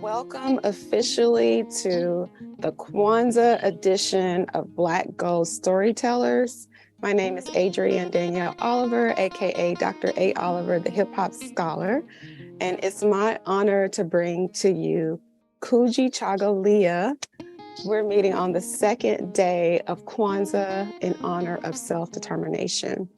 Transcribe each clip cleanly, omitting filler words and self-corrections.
Welcome officially to the Kwanzaa edition of Black Gold Storytellers. My name is Adrienne Danielle Oliver, aka Dr. A. Oliver, the hip hop scholar, and it's my honor to bring to you Kujichagulia. We're meeting on the second day of Kwanzaa in honor of self-determination.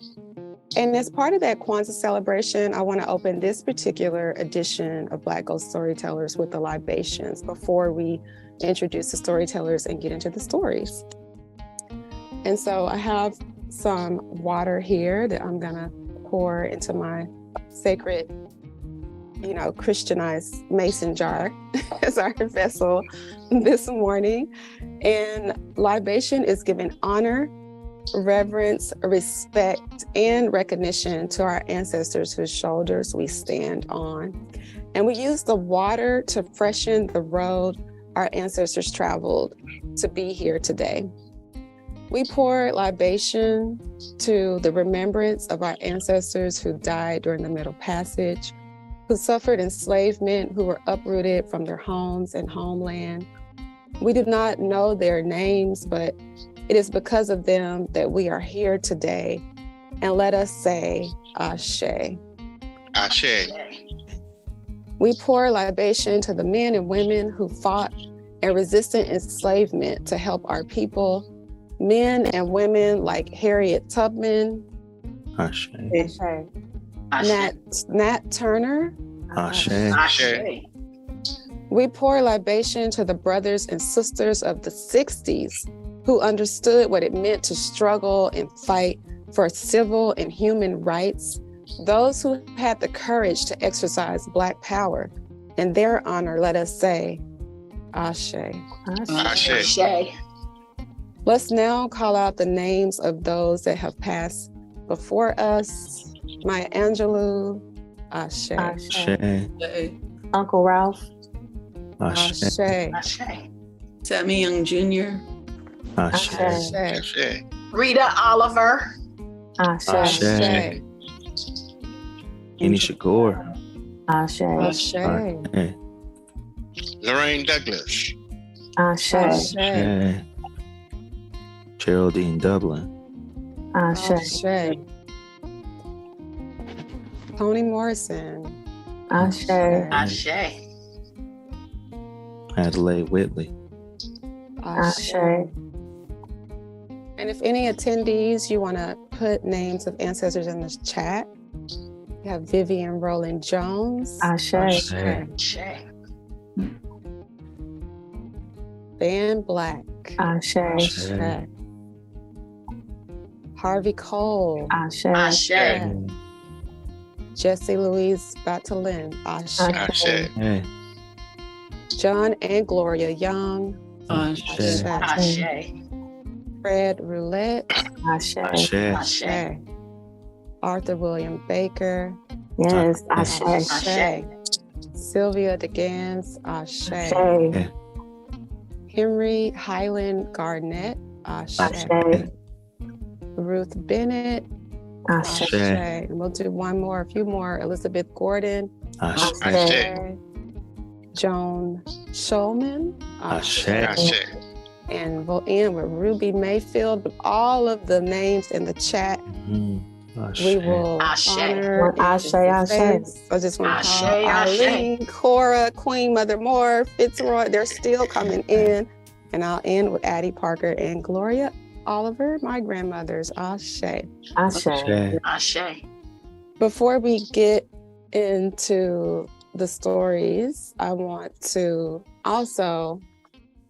And as part of that Kwanzaa celebration, I want to open this particular edition of Black Gold Storytellers with the libations before we introduce the storytellers and get into the stories. And so I have some water here that I'm going to pour into my sacred, Christianized mason jar as our vessel this morning. And libation is giving honor, reverence, respect, and recognition to our ancestors whose shoulders we stand on. And we use the water to freshen the road our ancestors traveled to be here today. We pour libation to the remembrance of our ancestors who died during the Middle Passage, who suffered enslavement, who were uprooted from their homes and homeland. We do not know their names, but it is because of them that we are here today. And let us say, Ashe. Ashe. We pour libation to the men and women who fought and resisted enslavement to help our people. Men and women like Harriet Tubman, Ashe. Nat Turner, Ashe. Ashe. We pour libation to the brothers and sisters of the 60s who understood what it meant to struggle and fight for civil and human rights, those who had the courage to exercise Black power. In their honor, let us say, Ashe. Ashe. Ashe. Let's now call out the names of those that have passed before us. Maya Angelou, Ashe. Ashe. Uncle Ralph. Ashe. Ashe. Sammy Young Jr. Ashe. Ashe. Rita Oliver. Ashe. Ashe. Kenny Shakur. Ashe. Ashe. Ashe. Lorraine Douglas. Ashe. Ashe. Geraldine Dublin. Ashe. Ashe. Toni Morrison. Ashe. Ashe. Adelaide Whitley. Ashe. And if any attendees, you want to put names of ancestors in the chat, you have Vivian Rowland Jones. Ashe. Ashe. Van Black. Ashe. Ashe. Harvey Cole. Ashe. Ashe. Jessie Louise Battelin. Ashe. Ashe. John and Gloria Young. Ashe. Ashe. Fred Roulette. Ashe. Ashe. Arthur William Baker. Yes. Ashe. Ashe. Sylvia DeGans. Ashe. Ashe. Henry Highland Garnett. Ashe. Ashe. Ruth Bennett. Ashe. And we'll do a few more. Elizabeth Gordon. Ashe. Ashe. Joan Shulman. Ashe. Ashe. And we'll end with Ruby Mayfield. But all of the names in the chat, Ashe. we will Ashe. honor. Ashe. Ashe. I just want to Ashe. call Ashe. Arlene, Cora, Queen Mother Moore, Fitzroy. They're still coming in. And I'll end with Addie Parker and Gloria Oliver, my grandmothers. Ashe. Ashe. Ashe. Before we get into the stories, I want to also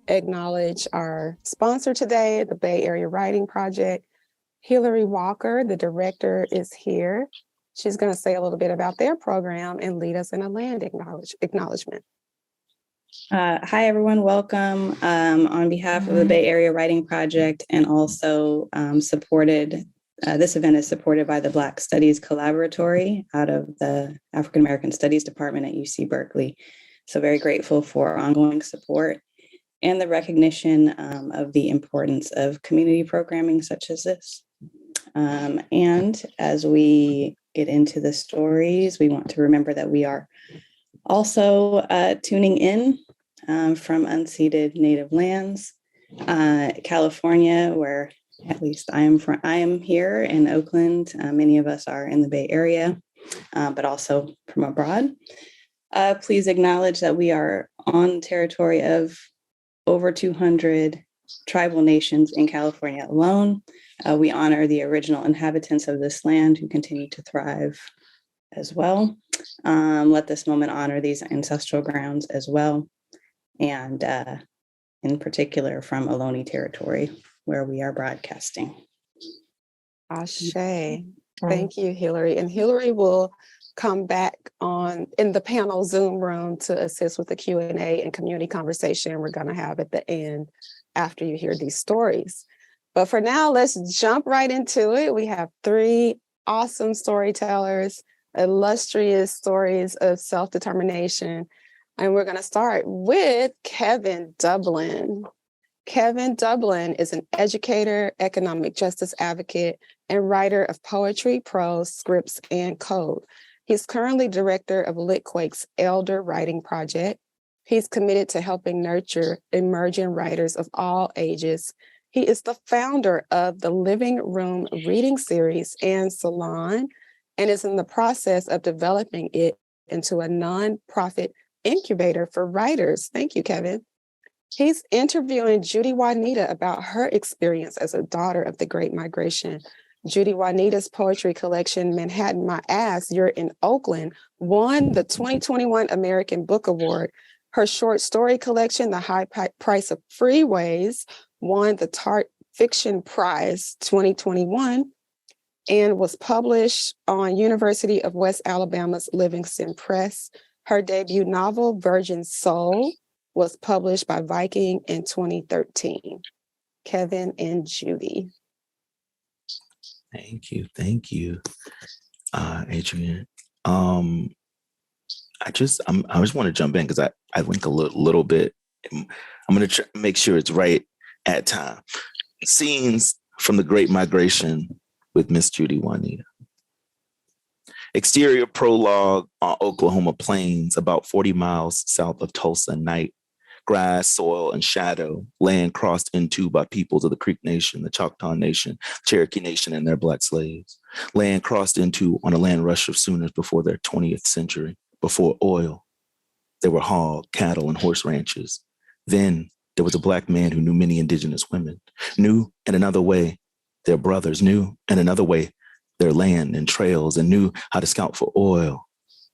acknowledge our sponsor today, the Bay Area Writing Project. Hillary Walker, the director, is here. She's going to say a little bit about their program and lead us in a land acknowledgement. Hi, everyone. Welcome on behalf of the Bay Area Writing Project, and also this event is supported by the Black Studies Collaboratory out of the African American Studies Department at UC Berkeley. So very grateful for ongoing support and the recognition of the importance of community programming such as this. And as we get into the stories, we want to remember that we are Also tuning in from unceded Native lands, California, where at least I am here in Oakland. Many of us are in the Bay Area, but also from abroad. Please acknowledge that we are on territory of over 200 tribal nations in California alone. We honor the original inhabitants of this land who continue to thrive as well. Let this moment honor these ancestral grounds as well. And in particular from Ohlone territory, where we are broadcasting. Ashe. Thank you, Hillary. And Hillary will come back on in the panel Zoom room to assist with the Q&A and community conversation we're going to have at the end after you hear these stories. But for now, let's jump right into it. We have 3 awesome storytellers, illustrious stories of self-determination. And we're going to start with Kevin Dublin. Kevin Dublin is an educator, economic justice advocate, and writer of poetry, prose, scripts, and code. He's currently director of Litquake's Elder Writing Project. He's committed to helping nurture emerging writers of all ages. He is the founder of the Living Room Reading Series and Salon, and is in the process of developing it into a nonprofit incubator for writers. Thank you, Kevin. He's interviewing Judy Juanita about her experience as a daughter of the Great Migration. Judy Juanita's poetry collection, Manhattan My Ass, You're in Oakland, won the 2021 American Book Award. Her short story collection, The High Price of Freeways, won the Tart Fiction Prize 2021 and was published on University of West Alabama's Livingston Press. Her debut novel, Virgin Soul, was published by Viking in 2013. Kevin and Judy. Thank you, Adrian. I just want to jump in because I link a little bit. I'm going to make sure it's right at time. Scenes from the Great Migration with Miss Judy Juanita. Exterior prologue on Oklahoma plains, about 40 miles south of Tulsa. Night, grass, soil, and shadow, land crossed into by peoples of the Creek Nation, the Choctaw Nation, Cherokee Nation, and their Black slaves. Land crossed into on a land rush of Sooners before their 20th century. Before oil, there were hog, cattle, and horse ranches. Then there was a Black man who knew many indigenous women, knew in another way their brothers, knew in another way their land and trails, and knew how to scout for oil,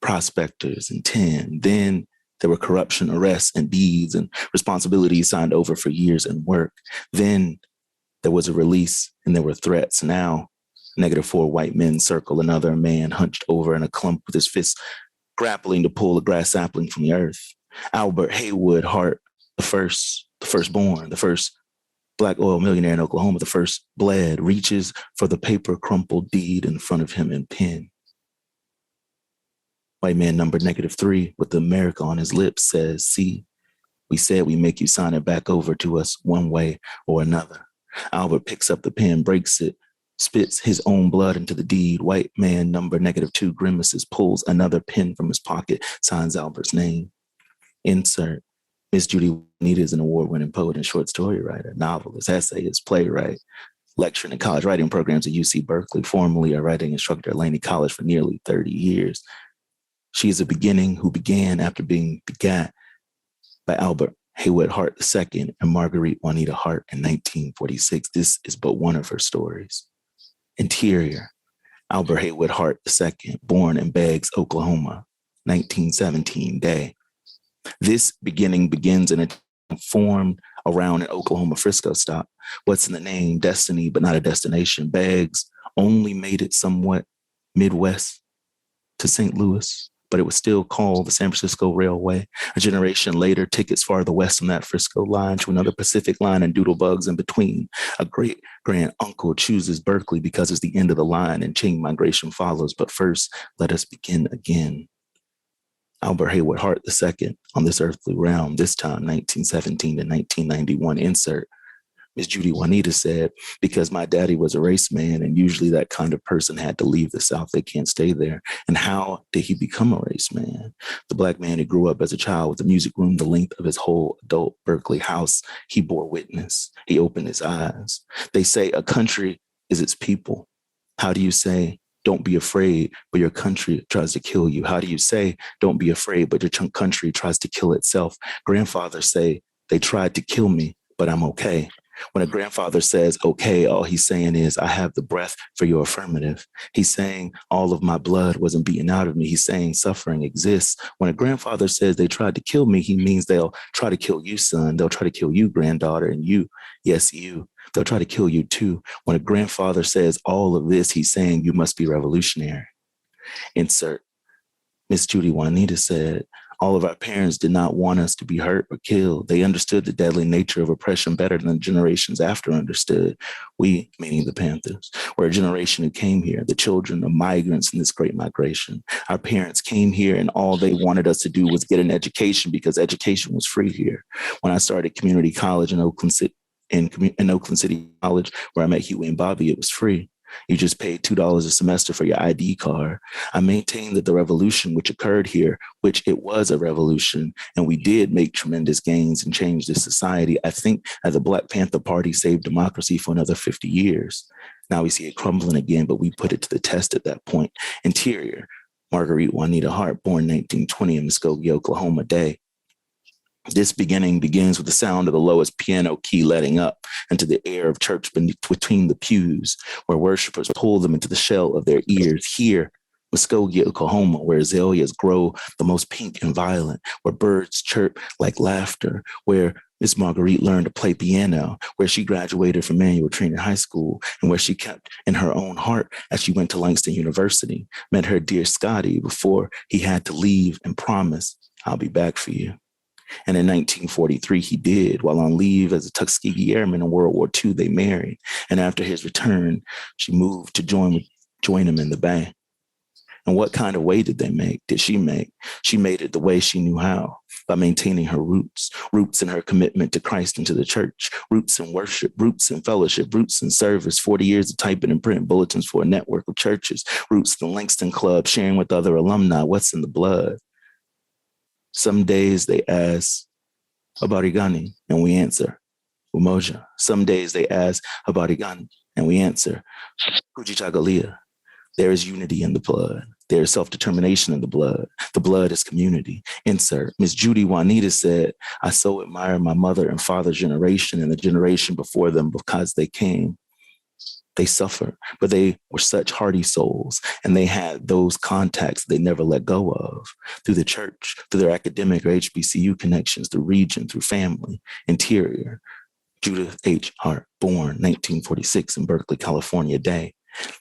prospectors, and tin. Then there were corruption, arrests, and deeds, and responsibilities signed over for years and work. Then there was a release, and there were threats. Now, -4 white men circle another man hunched over in a clump with his fists grappling to pull a grass sapling from the earth. Albert Haywood Hart, the firstborn, the first Black oil millionaire in Oklahoma, the first bled, reaches for the paper crumpled deed in front of him in pen. White man number -3 with the America on his lips says, "See, we said we make you sign it back over to us one way or another." Albert picks up the pen, breaks it, spits his own blood into the deed. White man number -2 grimaces, pulls another pen from his pocket, signs Albert's name. Insert. Miss Judy Juanita is an award-winning poet and short story writer, novelist, essayist, playwright, lecturing in college writing programs at UC Berkeley, formerly a writing instructor at Laney College for nearly 30 years. She is a beginning who began after being begat by Albert Haywood Hart II and Marguerite Juanita Hart in 1946. This is but one of her stories. Interior. Albert Haywood Hart II, born in Beggs, Oklahoma, 1917 day. This beginning begins in a formed around an Oklahoma Frisco stop. What's in the name? Destiny, but not a destination. Beggs only made it somewhat Midwest to St. Louis, but it was still called the San Francisco Railway. A generation later, tickets farther west on that Frisco line to another Pacific line and doodlebugs in between. A great grand uncle chooses Berkeley because it's the end of the line and chain migration follows. But first, let us begin again. Albert Haywood Hart II on this earthly realm, this time 1917 to 1991. Insert. Miss Judy Juanita said, because my daddy was a race man, and usually that kind of person had to leave the South. They can't stay there. And how did he become a race man? The Black man who grew up as a child with a music room the length of his whole adult Berkeley house, he bore witness. He opened his eyes. They say a country is its people. How do you say, don't be afraid, but your country tries to kill you? How do you say, don't be afraid, but your country tries to kill itself? Grandfathers say, they tried to kill me, but I'm okay. When a grandfather says, okay, all he's saying is, I have the breath for your affirmative. He's saying all of my blood wasn't beaten out of me. He's saying suffering exists. When a grandfather says they tried to kill me, he means they'll try to kill you, son. They'll try to kill you, granddaughter, and you, yes, you. They'll try to kill you too. When a grandfather says all of this, he's saying you must be revolutionary. Insert. Miss Judy Juanita said, all of our parents did not want us to be hurt or killed. They understood the deadly nature of oppression better than the generations after understood. We, meaning the Panthers, were a generation who came here, the children of migrants in this great migration. Our parents came here and all they wanted us to do was get an education because education was free here. When I started community college in Oakland City, in Oakland City College, where I met Huey and Bobby, it was free. You just paid $2 a semester for your ID card. I maintain that the revolution which occurred here, which it was a revolution, and we did make tremendous gains and change this society. I think that the Black Panther Party saved democracy for another 50 years. Now we see it crumbling again, but we put it to the test at that point. Interior, Marguerite Juanita Hart, born 1920 in Muskogee, Oklahoma Day. This beginning begins with the sound of the lowest piano key letting up into the air of church between the pews, where worshipers pull them into the shell of their ears. Here, Muskogee, Oklahoma, where azaleas grow the most pink and violent, where birds chirp like laughter, where Miss Marguerite learned to play piano, where she graduated from Manual Training High School, and where she kept in her own heart as she went to Langston University, met her dear Scotty before he had to leave and promise, I'll be back for you. And in 1943, he did. While on leave as a Tuskegee Airman in World War II, they married. And after his return, she moved to join him in the Bay. And what kind of way did she make? She made it the way she knew how, by maintaining her roots in her commitment to Christ and to the church, roots in worship, roots in fellowship, roots in service, 40 years of typing and printing bulletins for a network of churches, roots in the Langston Club, sharing with other alumni what's in the blood. Some days they ask, Habarigani, and we answer, Umoja. Some days they ask, Habarigani, and we answer, Kujichagulia. There is unity in the blood. There is self-determination in the blood. The blood is community. Insert. Miss Judy Juanita said, I so admire my mother and father's generation and the generation before them because they came. They suffered, but they were such hardy souls, and they had those contacts they never let go of through the church, through their academic or HBCU connections, through region, through family. Interior, Judith H. Hart, born 1946 in Berkeley, California Day.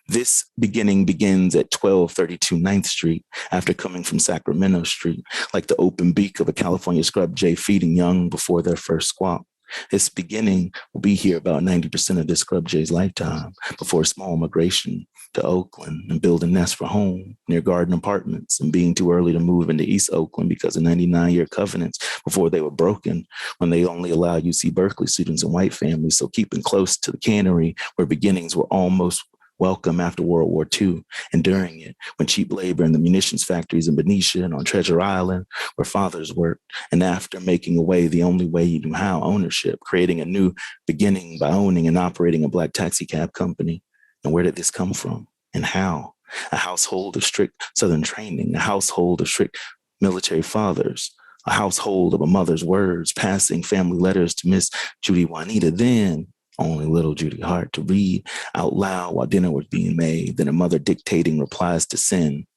This beginning begins at 1232 9th Street after coming from Sacramento Street, like the open beak of a California scrub jay feeding young before their first squawk. This beginning will be here about 90% of this scrub jay's lifetime before a small migration to Oakland and build a nest for home near Garden Apartments and being too early to move into East Oakland because of 99-year covenants before they were broken when they only allowed UC Berkeley students and white families. So keeping close to the cannery where beginnings were almost welcome after World War II and during it, when cheap labor in the munitions factories in Benicia and on Treasure Island, where fathers worked, and after making away the only way you knew how, ownership, creating a new beginning by owning and operating a Black taxi cab company. And where did this come from and how? A household of strict Southern training, a household of strict military fathers, a household of a mother's words, passing family letters to Miss Judy Juanita, then only little Judy Hart, to read out loud while dinner was being made, then a mother dictating replies to sin.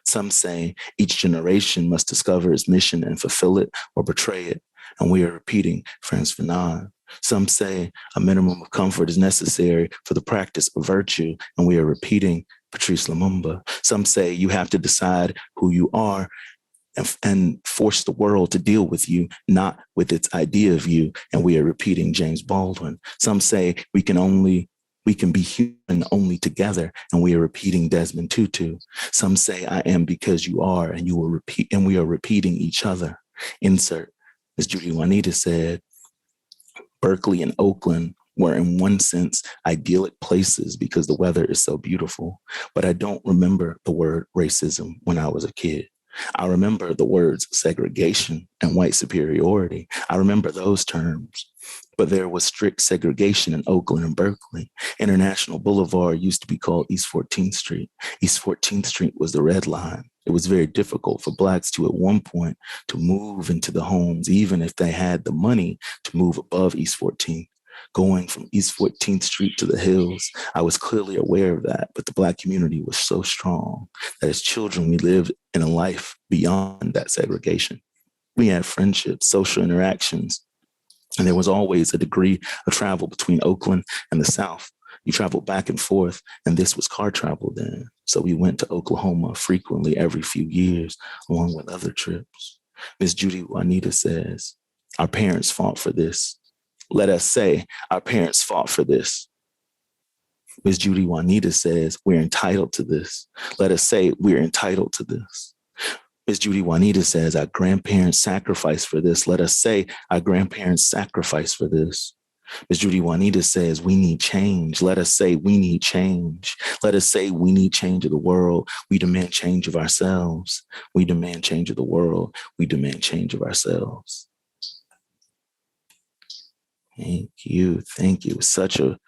Some say each generation must discover its mission and fulfill it or betray it, and we are repeating Frantz Fanon. Some say a minimum of comfort is necessary for the practice of virtue, and we are repeating Patrice Lumumba. Some say you have to decide who you are and force the world to deal with you, not with its idea of you. And we are repeating James Baldwin. Some say we can be human only together, and we are repeating Desmond Tutu. Some say I am because you are, and you will repeat, and we are repeating each other. Insert. As Judy Juanita said, Berkeley and Oakland were in one sense idyllic places because the weather is so beautiful. But I don't remember the word racism when I was a kid. I remember the words segregation and white superiority. I remember those terms. But there was strict segregation in Oakland and Berkeley. International Boulevard used to be called East 14th Street. East 14th Street was the red line. It was very difficult for Blacks to, at one point, to move into the homes, even if they had the money to move above East 14th. Going from East 14th Street to the hills, I was clearly aware of that, but the Black community was so strong that as children, we lived in a life beyond that segregation. We had friendships, social interactions, and there was always a degree of travel between Oakland and the South. You traveled back and forth, and this was car travel then. So we went to Oklahoma frequently every few years, along with other trips. Miss Judy Juanita says, our parents fought for this. Let us say our parents fought for this. Miss Judy Juanita says, we're entitled to this. Let us say we're entitled to this. Miss Judy Juanita says, our grandparents sacrificed for this. Let us say our grandparents sacrificed for this. Miss Judy Juanita says, we need change. Let us say we need change. Let us say we need change of the world. We demand change of ourselves. We demand change of the world. We demand change of ourselves. Thank you. Thank you. Such a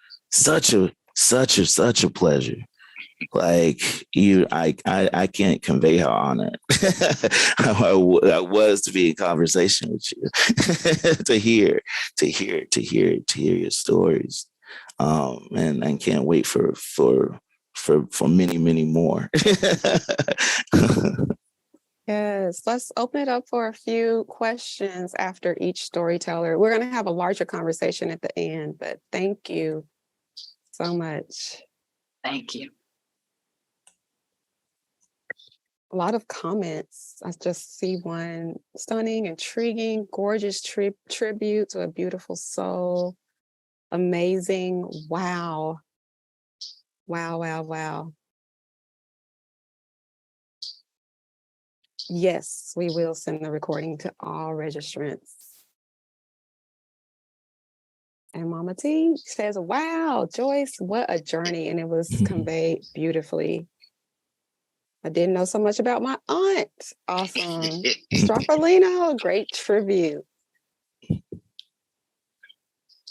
pleasure. Like you, I can't convey how honored I was to be in conversation with you, to hear your stories, and can't wait for many more. Yes, let's open it up for a few questions after each storyteller. We're going to have a larger conversation at the end, but thank you so much. Thank you. A lot of comments. I just see one: stunning, intriguing, gorgeous tribute to a beautiful soul. Amazing. Wow. Wow, wow, wow. Yes, we will send the recording to all registrants. And Mama T says, wow, Joyce, what a journey. And it was conveyed beautifully. I didn't know so much about my aunt. Awesome. Strafolino, great tribute.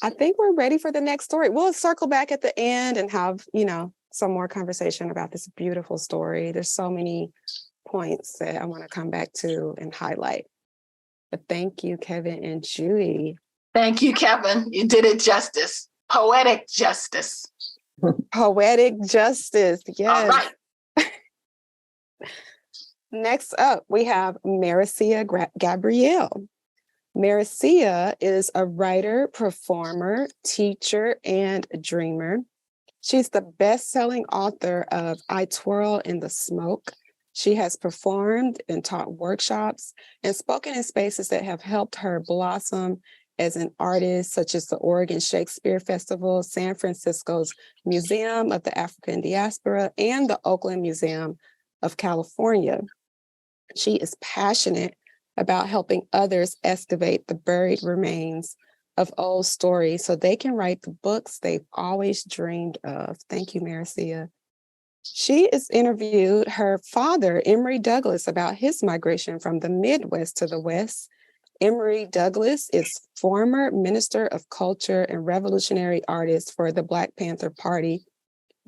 I think we're ready for the next story. We'll circle back at the end and have, some more conversation about this beautiful story. There's so many points that I want to come back to and highlight. But thank you, Kevin and Judy. Thank you, Kevin. You did it justice. Poetic justice. Poetic justice. Yes. All right. Next up, we have Maricia Gabrielle. Maricia is a writer, performer, teacher, and dreamer. She's the best-selling author of I Twirl in the Smoke. She has performed and taught workshops and spoken in spaces that have helped her blossom as an artist, such as the Oregon Shakespeare Festival, San Francisco's Museum of the African Diaspora, and the Oakland Museum of California. She is passionate about helping others excavate the buried remains of old stories so they can write the books they've always dreamed of. Thank you, Maricia. She has interviewed her father, Emory Douglas, about his migration from the Midwest to the West. Emory Douglas is former Minister of Culture and revolutionary artist for the Black Panther Party.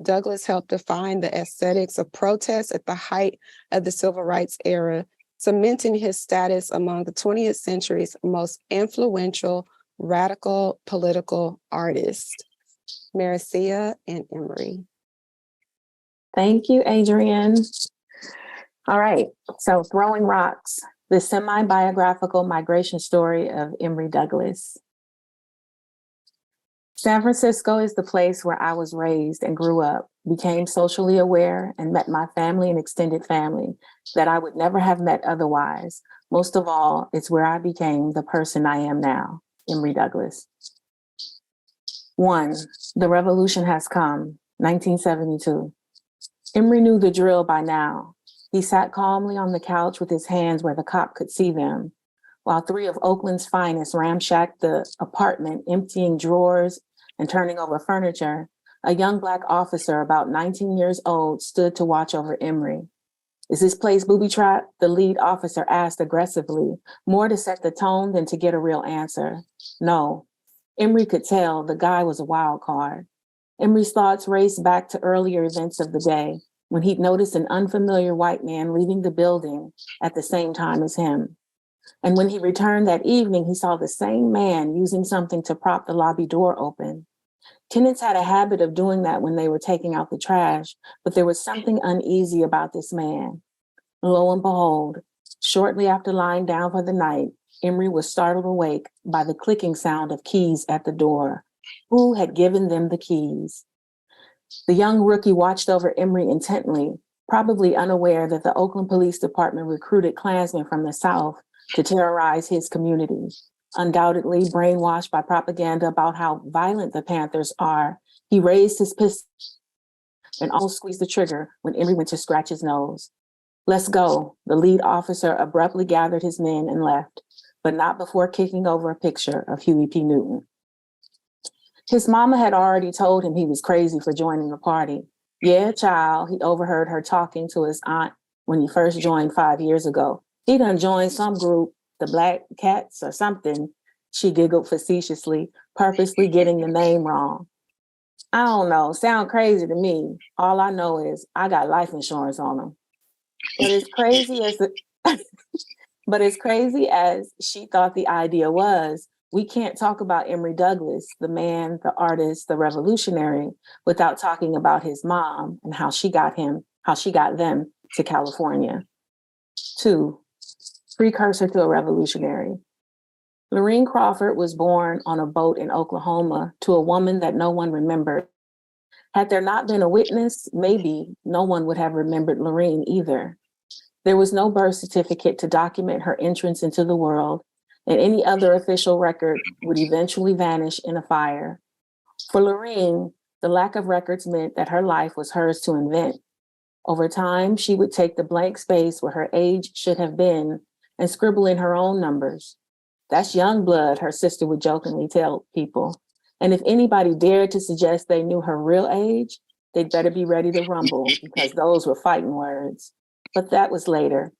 Douglas helped define the aesthetics of protest at the height of the Civil Rights era, cementing his status among the 20th century's most influential radical political artists. Maricia and Emory. Thank you, Adrienne. All right, so Throwing Rocks, the semi-biographical migration story of Emory Douglas. San Francisco is the place where I was raised and grew up, became socially aware, and met my family and extended family that I would never have met otherwise. Most of all, it's where I became the person I am now, Emory Douglas. 1, the revolution has come, 1972. Emory knew the drill by now. He sat calmly on the couch with his hands where the cop could see them, while 3 of Oakland's finest ramshacked the apartment, emptying drawers and turning over furniture, a young Black officer about 19 years old stood to watch over Emory. "Is this place booby-trapped?" the lead officer asked aggressively, more to set the tone than to get a real answer. No. Emory could tell the guy was a wild card. Emory's thoughts raced back to earlier events of the day, when he'd noticed an unfamiliar white man leaving the building at the same time as him. And when he returned that evening, he saw the same man using something to prop the lobby door open. Tenants had a habit of doing that when they were taking out the trash, but there was something uneasy about this man. Lo and behold, shortly after lying down for the night, Emory was startled awake by the clicking sound of keys at the door. Who had given them the keys? The young rookie watched over Emory intently, probably unaware that the Oakland Police Department recruited Klansmen from the South to terrorize his community. Undoubtedly brainwashed by propaganda about how violent the Panthers are, he raised his pistol and almost squeezed the trigger when Emory went to scratch his nose. "Let's go." The lead officer abruptly gathered his men and left, but not before kicking over a picture of Huey P. Newton. His mama had already told him he was crazy for joining the party. "Yeah, child," he overheard her talking to his aunt when he first joined 5 years ago. "He done joined some group, the Black Cats or something," she giggled facetiously, purposely getting the name wrong. "I don't know, sound crazy to me. All I know is I got life insurance on them." But as crazy as but as crazy as she thought the idea was, we can't talk about Emory Douglas, the man, the artist, the revolutionary, without talking about his mom and how she got them to California. 2, precursor to a revolutionary. Lorene Crawford was born on a boat in Oklahoma to a woman that no one remembered. Had there not been a witness, maybe no one would have remembered Lorene either. There was no birth certificate to document her entrance into the world, and any other official record would eventually vanish in a fire. For Lorene, the lack of records meant that her life was hers to invent. Over time, she would take the blank space where her age should have been and scribble in her own numbers. "That's young blood," her sister would jokingly tell people. And if anybody dared to suggest they knew her real age, they'd better be ready to rumble, because those were fighting words. But that was later.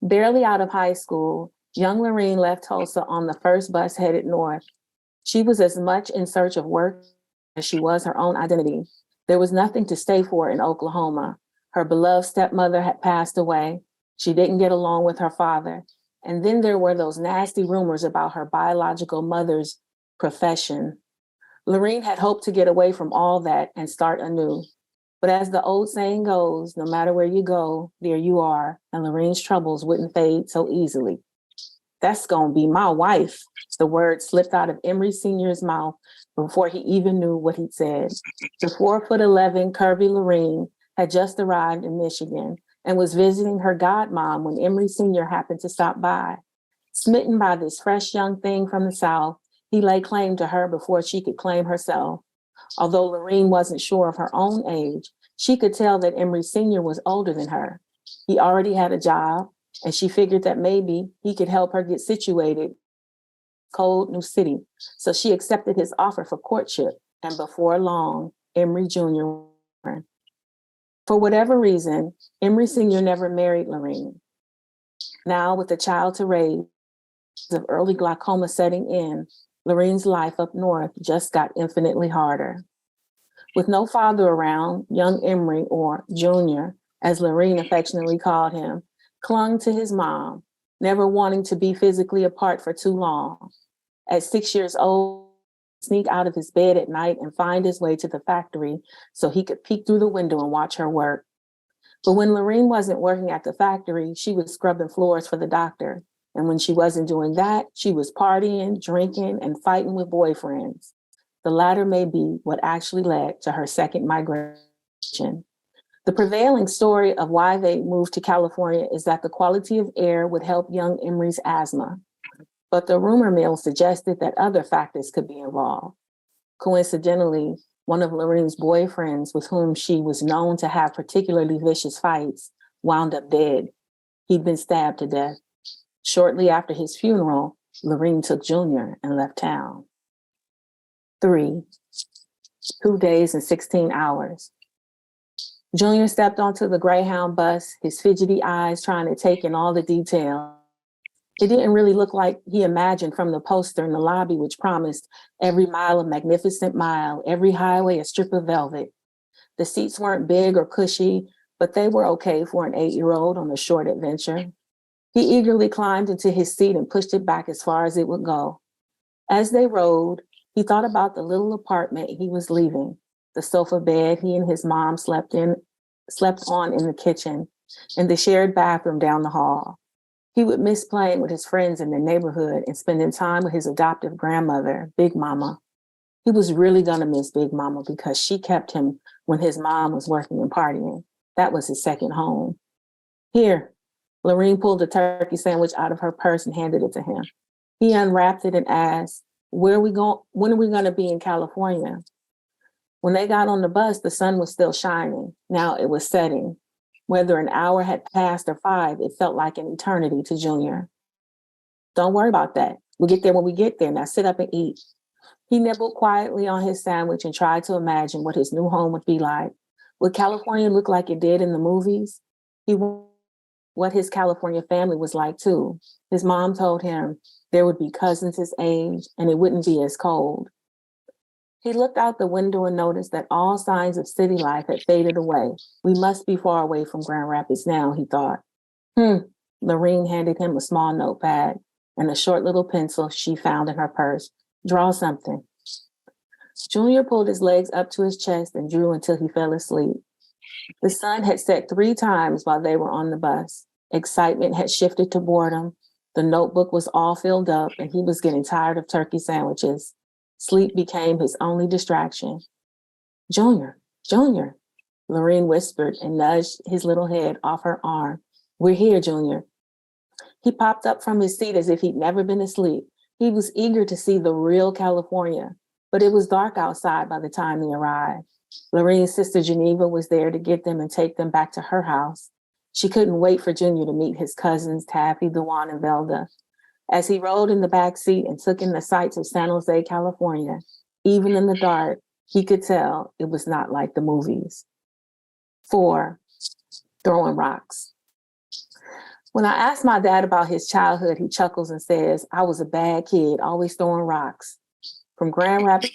Barely out of high school, young Lorene left Tulsa on the first bus headed north. She was as much in search of work as she was her own identity. There was nothing to stay for in Oklahoma. Her beloved stepmother had passed away. She didn't get along with her father. And then there were those nasty rumors about her biological mother's profession. Lorene had hoped to get away from all that and start anew. But as the old saying goes, no matter where you go, there you are, and Lorene's troubles wouldn't fade so easily. "That's gonna be my wife." The word slipped out of Emory Sr.'s mouth before he even knew what he'd said. The 4'11" curvy Lorene had just arrived in Michigan and was visiting her godmom when Emory Sr. happened to stop by. Smitten by this fresh young thing from the South, he laid claim to her before she could claim herself. Although Lorene wasn't sure of her own age, she could tell that Emory Sr. was older than her. He already had a job, and she figured that maybe he could help her get situated in a cold new city. So she accepted his offer for courtship, and before long, Emory Jr. was born. For whatever reason, Emory Sr. never married Lorene. Now, with a child to raise, of early glaucoma setting in, Lorene's life up north just got infinitely harder. With no father around, young Emory, or Junior, as Lorene affectionately called him, clung to his mom, never wanting to be physically apart for too long. At 6 years old, he'd sneak out of his bed at night and find his way to the factory so he could peek through the window and watch her work. But when Lorene wasn't working at the factory, she was scrubbing floors for the doctor. And when she wasn't doing that, she was partying, drinking, and fighting with boyfriends. The latter may be what actually led to her second migration. The prevailing story of why they moved to California is that the quality of air would help young Emory's asthma. But the rumor mill suggested that other factors could be involved. Coincidentally, one of Lorene's boyfriends, with whom she was known to have particularly vicious fights, wound up dead. He'd been stabbed to death. Shortly after his funeral, Lorene took Junior and left town. 3, 2 days and 16 hours. Junior stepped onto the Greyhound bus, his fidgety eyes trying to take in all the details. It didn't really look like he imagined from the poster in the lobby, which promised every mile a magnificent mile, every highway a strip of velvet. The seats weren't big or cushy, but they were okay for an 8-year-old on a short adventure. He eagerly climbed into his seat and pushed it back as far as it would go. As they rode, he thought about the little apartment he was leaving, the sofa bed he and his mom slept on in the kitchen, and the shared bathroom down the hall. He would miss playing with his friends in the neighborhood and spending time with his adoptive grandmother, Big Mama. He was really gonna miss Big Mama because she kept him when his mom was working and partying. That was his second home. Here, Lorene pulled a turkey sandwich out of her purse and handed it to him. He unwrapped it and asked, when are we gonna be in California? When they got on the bus, the sun was still shining. Now it was setting. Whether an hour had passed or 5, it felt like an eternity to Junior. Don't worry about that. We'll get there when we get there. Now sit up and eat. He nibbled quietly on his sandwich and tried to imagine what his new home would be like. Would California look like it did in the movies? He wondered what his California family was like too. His mom told him there would be cousins his age and it wouldn't be as cold. He looked out the window and noticed that all signs of city life had faded away. We must be far away from Grand Rapids now, he thought. Lorene handed him a small notepad and a short little pencil she found in her purse. Draw something. Junior pulled his legs up to his chest and drew until he fell asleep. The sun had set 3 times while they were on the bus. Excitement had shifted to boredom. The notebook was all filled up and he was getting tired of turkey sandwiches. Sleep became his only distraction. Junior, Lorene whispered and nudged his little head off her arm. We're here, Junior. He popped up from his seat as if he'd never been asleep. He was eager to see the real California, but it was dark outside by the time they arrived. Lorene's sister Geneva was there to get them and take them back to her house. She couldn't wait for Junior to meet his cousins, Taffy, Dewan, and Velda. As he rode in the back seat and took in the sights of San Jose, California, even in the dark, he could tell it was not like the movies. 4, throwing rocks. When I asked my dad about his childhood, he chuckles and says, I was a bad kid, always throwing rocks. From Grand Rapids,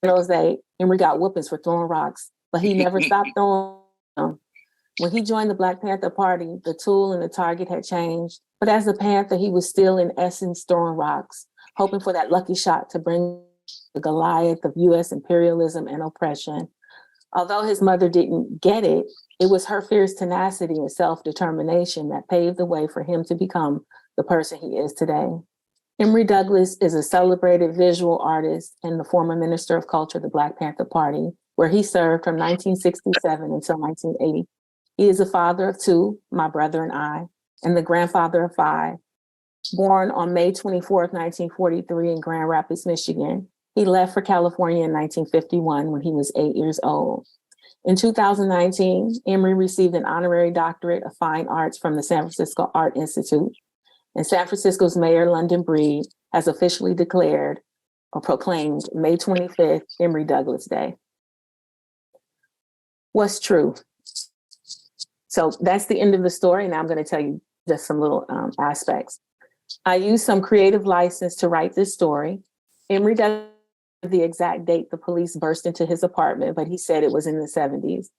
San Jose, Emory got whoopings for throwing rocks, but he never stopped throwing them. When he joined the Black Panther Party, the tool and the target had changed. But as a Panther, he was still in essence throwing rocks, hoping for that lucky shot to bring the Goliath of U.S. imperialism and oppression. Although his mother didn't get it, it was her fierce tenacity and self-determination that paved the way for him to become the person he is today. Emory Douglas is a celebrated visual artist and the former Minister of Culture of the Black Panther Party, where he served from 1967 until 1980. He is a father of 2, my brother and I, and the grandfather of 5. Born on May 24th, 1943 in Grand Rapids, Michigan, he left for California in 1951 when he was 8 years old. In 2019, Emory received an honorary doctorate of fine arts from the San Francisco Art Institute. And San Francisco's Mayor London Breed has officially declared or proclaimed May 25th, Emory Douglas Day. What's true? So that's the end of the story. And I'm going to tell you just some little aspects. I used some creative license to write this story. Emory doesn't know the exact date the police burst into his apartment, but he said it was in the 70s.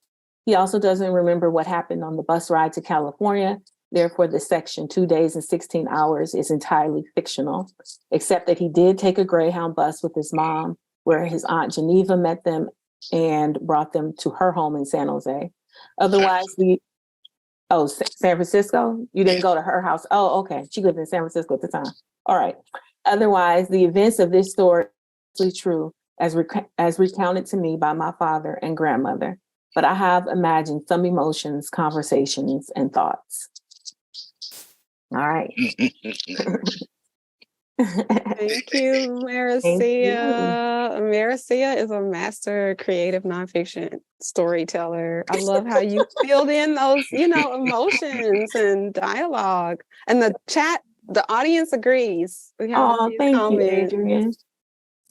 He also doesn't remember what happened on the bus ride to California. Therefore, the section 2 days and 16 hours is entirely fictional, except that he did take a Greyhound bus with his mom, where his aunt Geneva met them and brought them to her home in San Jose. Otherwise, San Francisco? You didn't go to her house? Oh, okay. She lived in San Francisco at the time. All right. Otherwise, the events of this story are true as recounted to me by my father and grandmother. But I have imagined some emotions, conversations, and thoughts. All right. Thank you, Maricea. Maricea is a master creative nonfiction storyteller. I love how you filled in those, emotions and dialogue. And the audience agrees. We have a few Thank comments. you, Adrienne.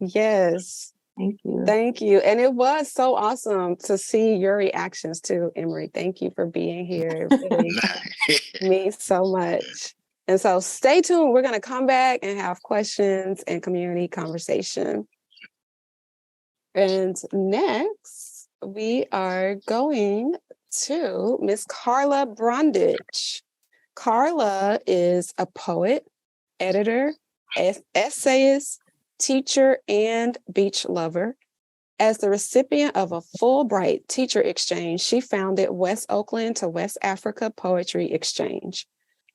Yes. Thank you. Thank you. And it was so awesome to see your reactions too, Emory. Thank you for being here. It really means so much. And so stay tuned. We're going to come back and have questions and community conversation. And next, we are going to Miss Karla Brundage. Karla is a poet, editor, essayist, teacher, and beach lover. As the recipient of a Fulbright Teacher Exchange, she founded West Oakland to West Africa Poetry Exchange.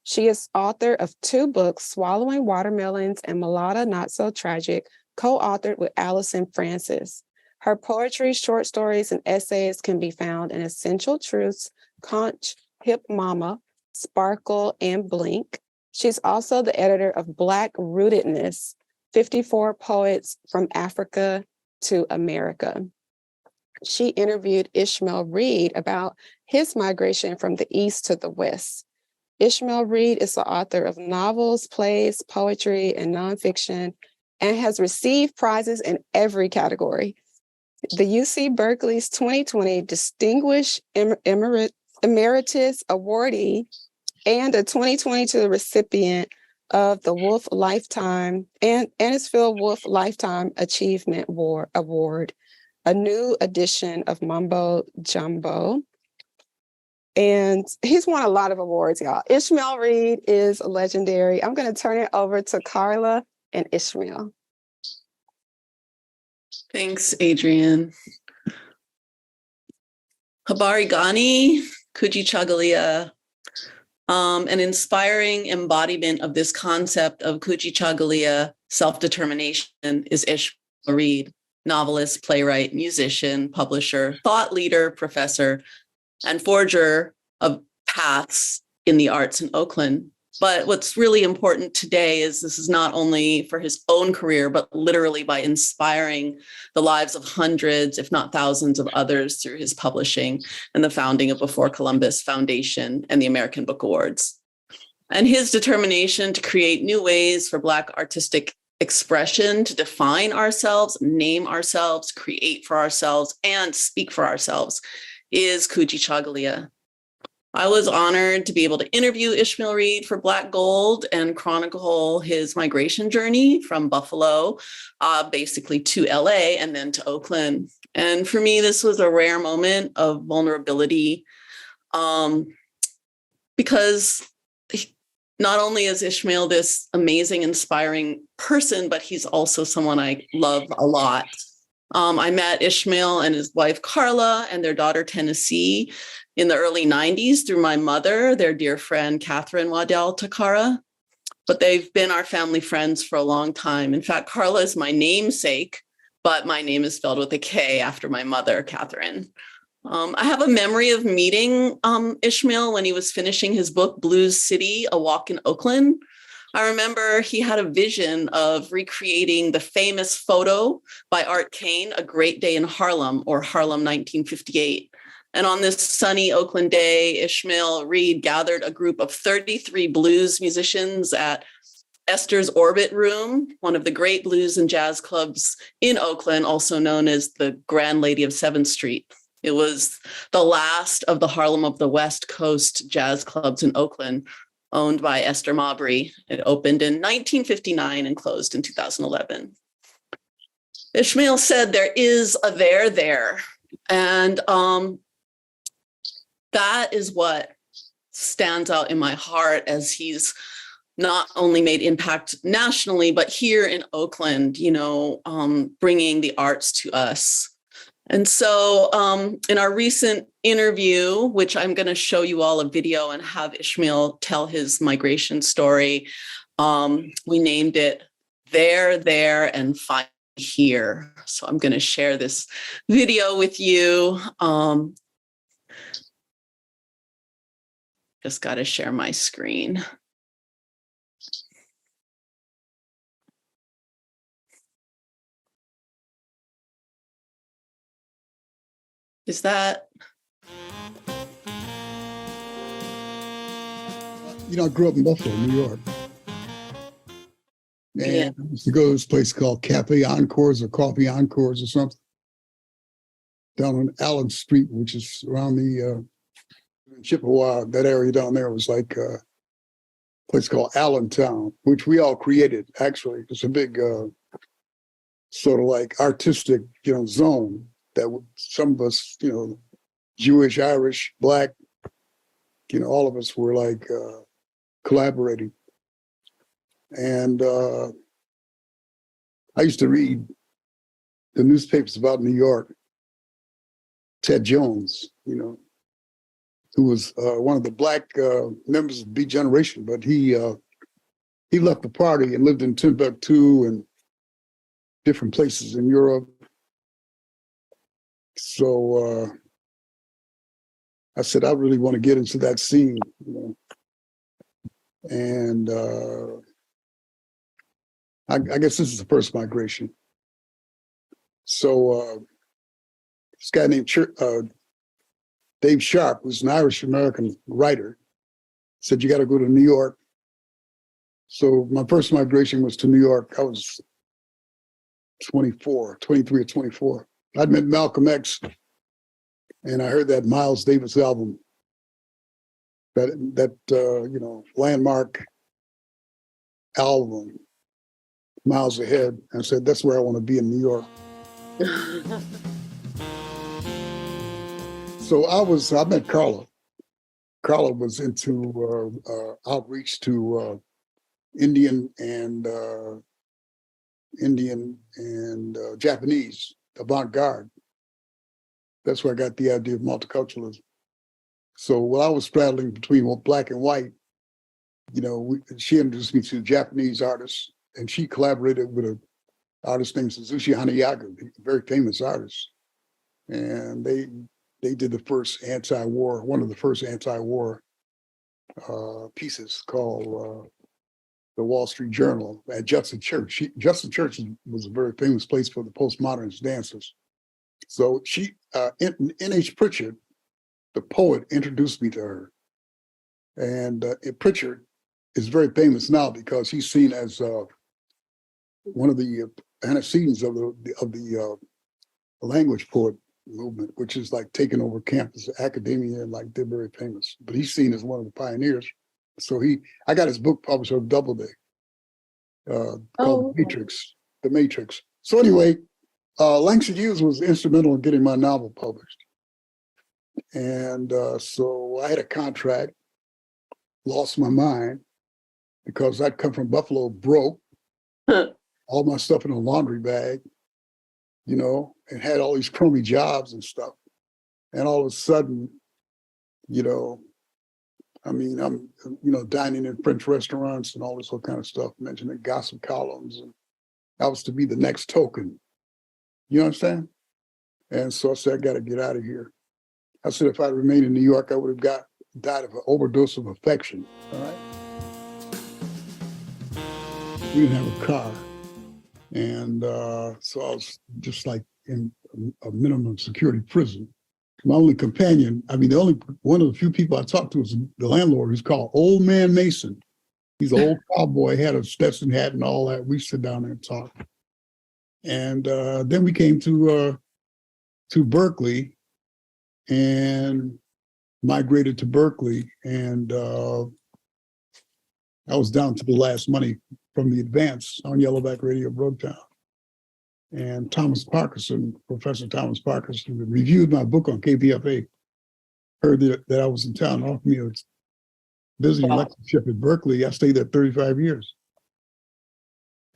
She is author of 2 books, Swallowing Watermelons and Mulatta, Not So Tragic, co-authored with Allison Francis. Her poetry, short stories, and essays can be found in Essential Truths, Konch, Hip Mama, Sparkle, and Blink. She's also the editor of Black Rootedness, 54 Poets from Africa to America. She interviewed Ishmael Reed about his migration from the East to the West. Ishmael Reed is the author of novels, plays, poetry, and nonfiction, and has received prizes in every category. The UC Berkeley's 2020 Distinguished Emeritus Awardee and a 2022 recipient of the Wolf Lifetime and Ennisfield Wolf Lifetime Achievement Award, a new edition of Mumbo Jumbo. And he's won a lot of awards, y'all. Ishmael Reed is legendary. I'm going to turn it over to Karla and Ishmael. Thanks, Adrienne. Habari Gani, Kujichagulia. An inspiring embodiment of this concept of Kujichagulia, self-determination, is Ishmael Reed, novelist, playwright, musician, publisher, thought leader, professor, and forger of paths in the arts in Oakland. But what's really important today is this is not only for his own career, but literally by inspiring the lives of hundreds, if not thousands of others through his publishing and the founding of Before Columbus Foundation and the American Book Awards. And his determination to create new ways for Black artistic expression, to define ourselves, name ourselves, create for ourselves, and speak for ourselves is Kujichagulia. I was honored to be able to interview Ishmael Reed for Black Gold and chronicle his migration journey from Buffalo, basically to LA and then to Oakland. And for me, this was a rare moment of vulnerability because not only is Ishmael this amazing, inspiring person, but he's also someone I love a lot. I met Ishmael and his wife, Karla, and their daughter, Tennessee, in the early 90s through my mother, their dear friend, Catherine Waddell Takara. But they've been our family friends for a long time. In fact, Karla is my namesake, but my name is spelled with a K after my mother, Catherine. I have a memory of meeting Ishmael when he was finishing his book, Blues City, A Walk in Oakland. I remember he had a vision of recreating the famous photo by Art Kane, A Great Day in Harlem, or Harlem 1958. And on this sunny Oakland day, Ishmael Reed gathered a group of 33 blues musicians at Esther's Orbit Room, one of the great blues and jazz clubs in Oakland, also known as the Grand Lady of 7th Street. It was the last of the Harlem of the West Coast jazz clubs in Oakland, owned by Esther Mabry. It opened in 1959 and closed in 2011. Ishmael said there is a there. And that is what stands out in my heart as he's not only made impact nationally, but here in Oakland, bringing the arts to us. And so in our recent interview, which I'm going to show you all a video and have Ishmael tell his migration story, we named it There, and Find Here. So I'm going to share this video with you. Just got to share my screen. Is that? I grew up in Buffalo, New York. And I used to go to this place called Cafe Encores or Coffee Encores or something down on Allen Street, which is around the Chippewa. That area down there was like a place called Allentown, which we all created, actually. It's a big sort of like artistic, zone that some of us, Jewish, Irish, Black, all of us were like collaborating. And I used to read the newspapers about New York. Ted Jones, who was one of the Black members of Beat Generation, but he left the party and lived in Timbuktu and different places in Europe. So I said, I really want to get into that scene, and I guess this is the first migration. So this guy named Dave Sharp, who's an Irish-American writer, said, you got to go to New York. So my first migration was to New York. I was 23 or 24. I'd met Malcolm X, and I heard that Miles Davis album, that landmark album, Miles Ahead. And I said, that's where I want to be in New York. So I met Karla. Karla was into outreach to Indian and Japanese avant-garde. That's where I got the idea of multiculturalism. So while I was straddling between Black and white, she introduced me to Japanese artists, and she collaborated with an artist named Suzuki Hanayaga, a very famous artist. And they did the first anti-war, one of the first anti-war pieces called the Wall Street Journal at Judson Church. Judson Church was a very famous place for the postmodernist dancers. So N.H. Pritchard, the poet, introduced me to her. And Pritchard is very famous now because he's seen as one of the antecedents of the language poet movement, which is like taking over campus academia, and like they're very famous. But he's seen as one of the pioneers. So I got his book published on Doubleday called The Matrix. So anyway, Langston Hughes was instrumental in getting my novel published. And so I had a contract, lost my mind because I'd come from Buffalo broke, all my stuff in a laundry bag, and had all these crummy jobs and stuff. And all of a sudden, I'm, dining in French restaurants and all this whole kind of stuff, mentioning gossip columns. And I was to be the next token. You understand? And so I said, I got to get out of here. I said, if I'd remained in New York, I would have died of an overdose of affection. All right. We didn't have a car. And so I was just like in a minimum security prison. My only companion, one of the few people I talked to was the landlord, who's called Old Man Mason. He's an old cowboy, had a Stetson hat and all that. We sit down there and talk. And then we came to Berkeley and migrated to Berkeley. And I was down to the last money from the advance on Yellowback Radio broke down. And Professor Thomas Parkinson, who reviewed my book on KPFA, heard that I was in town, offered me a visiting lectureship at Berkeley. I stayed there 35 years.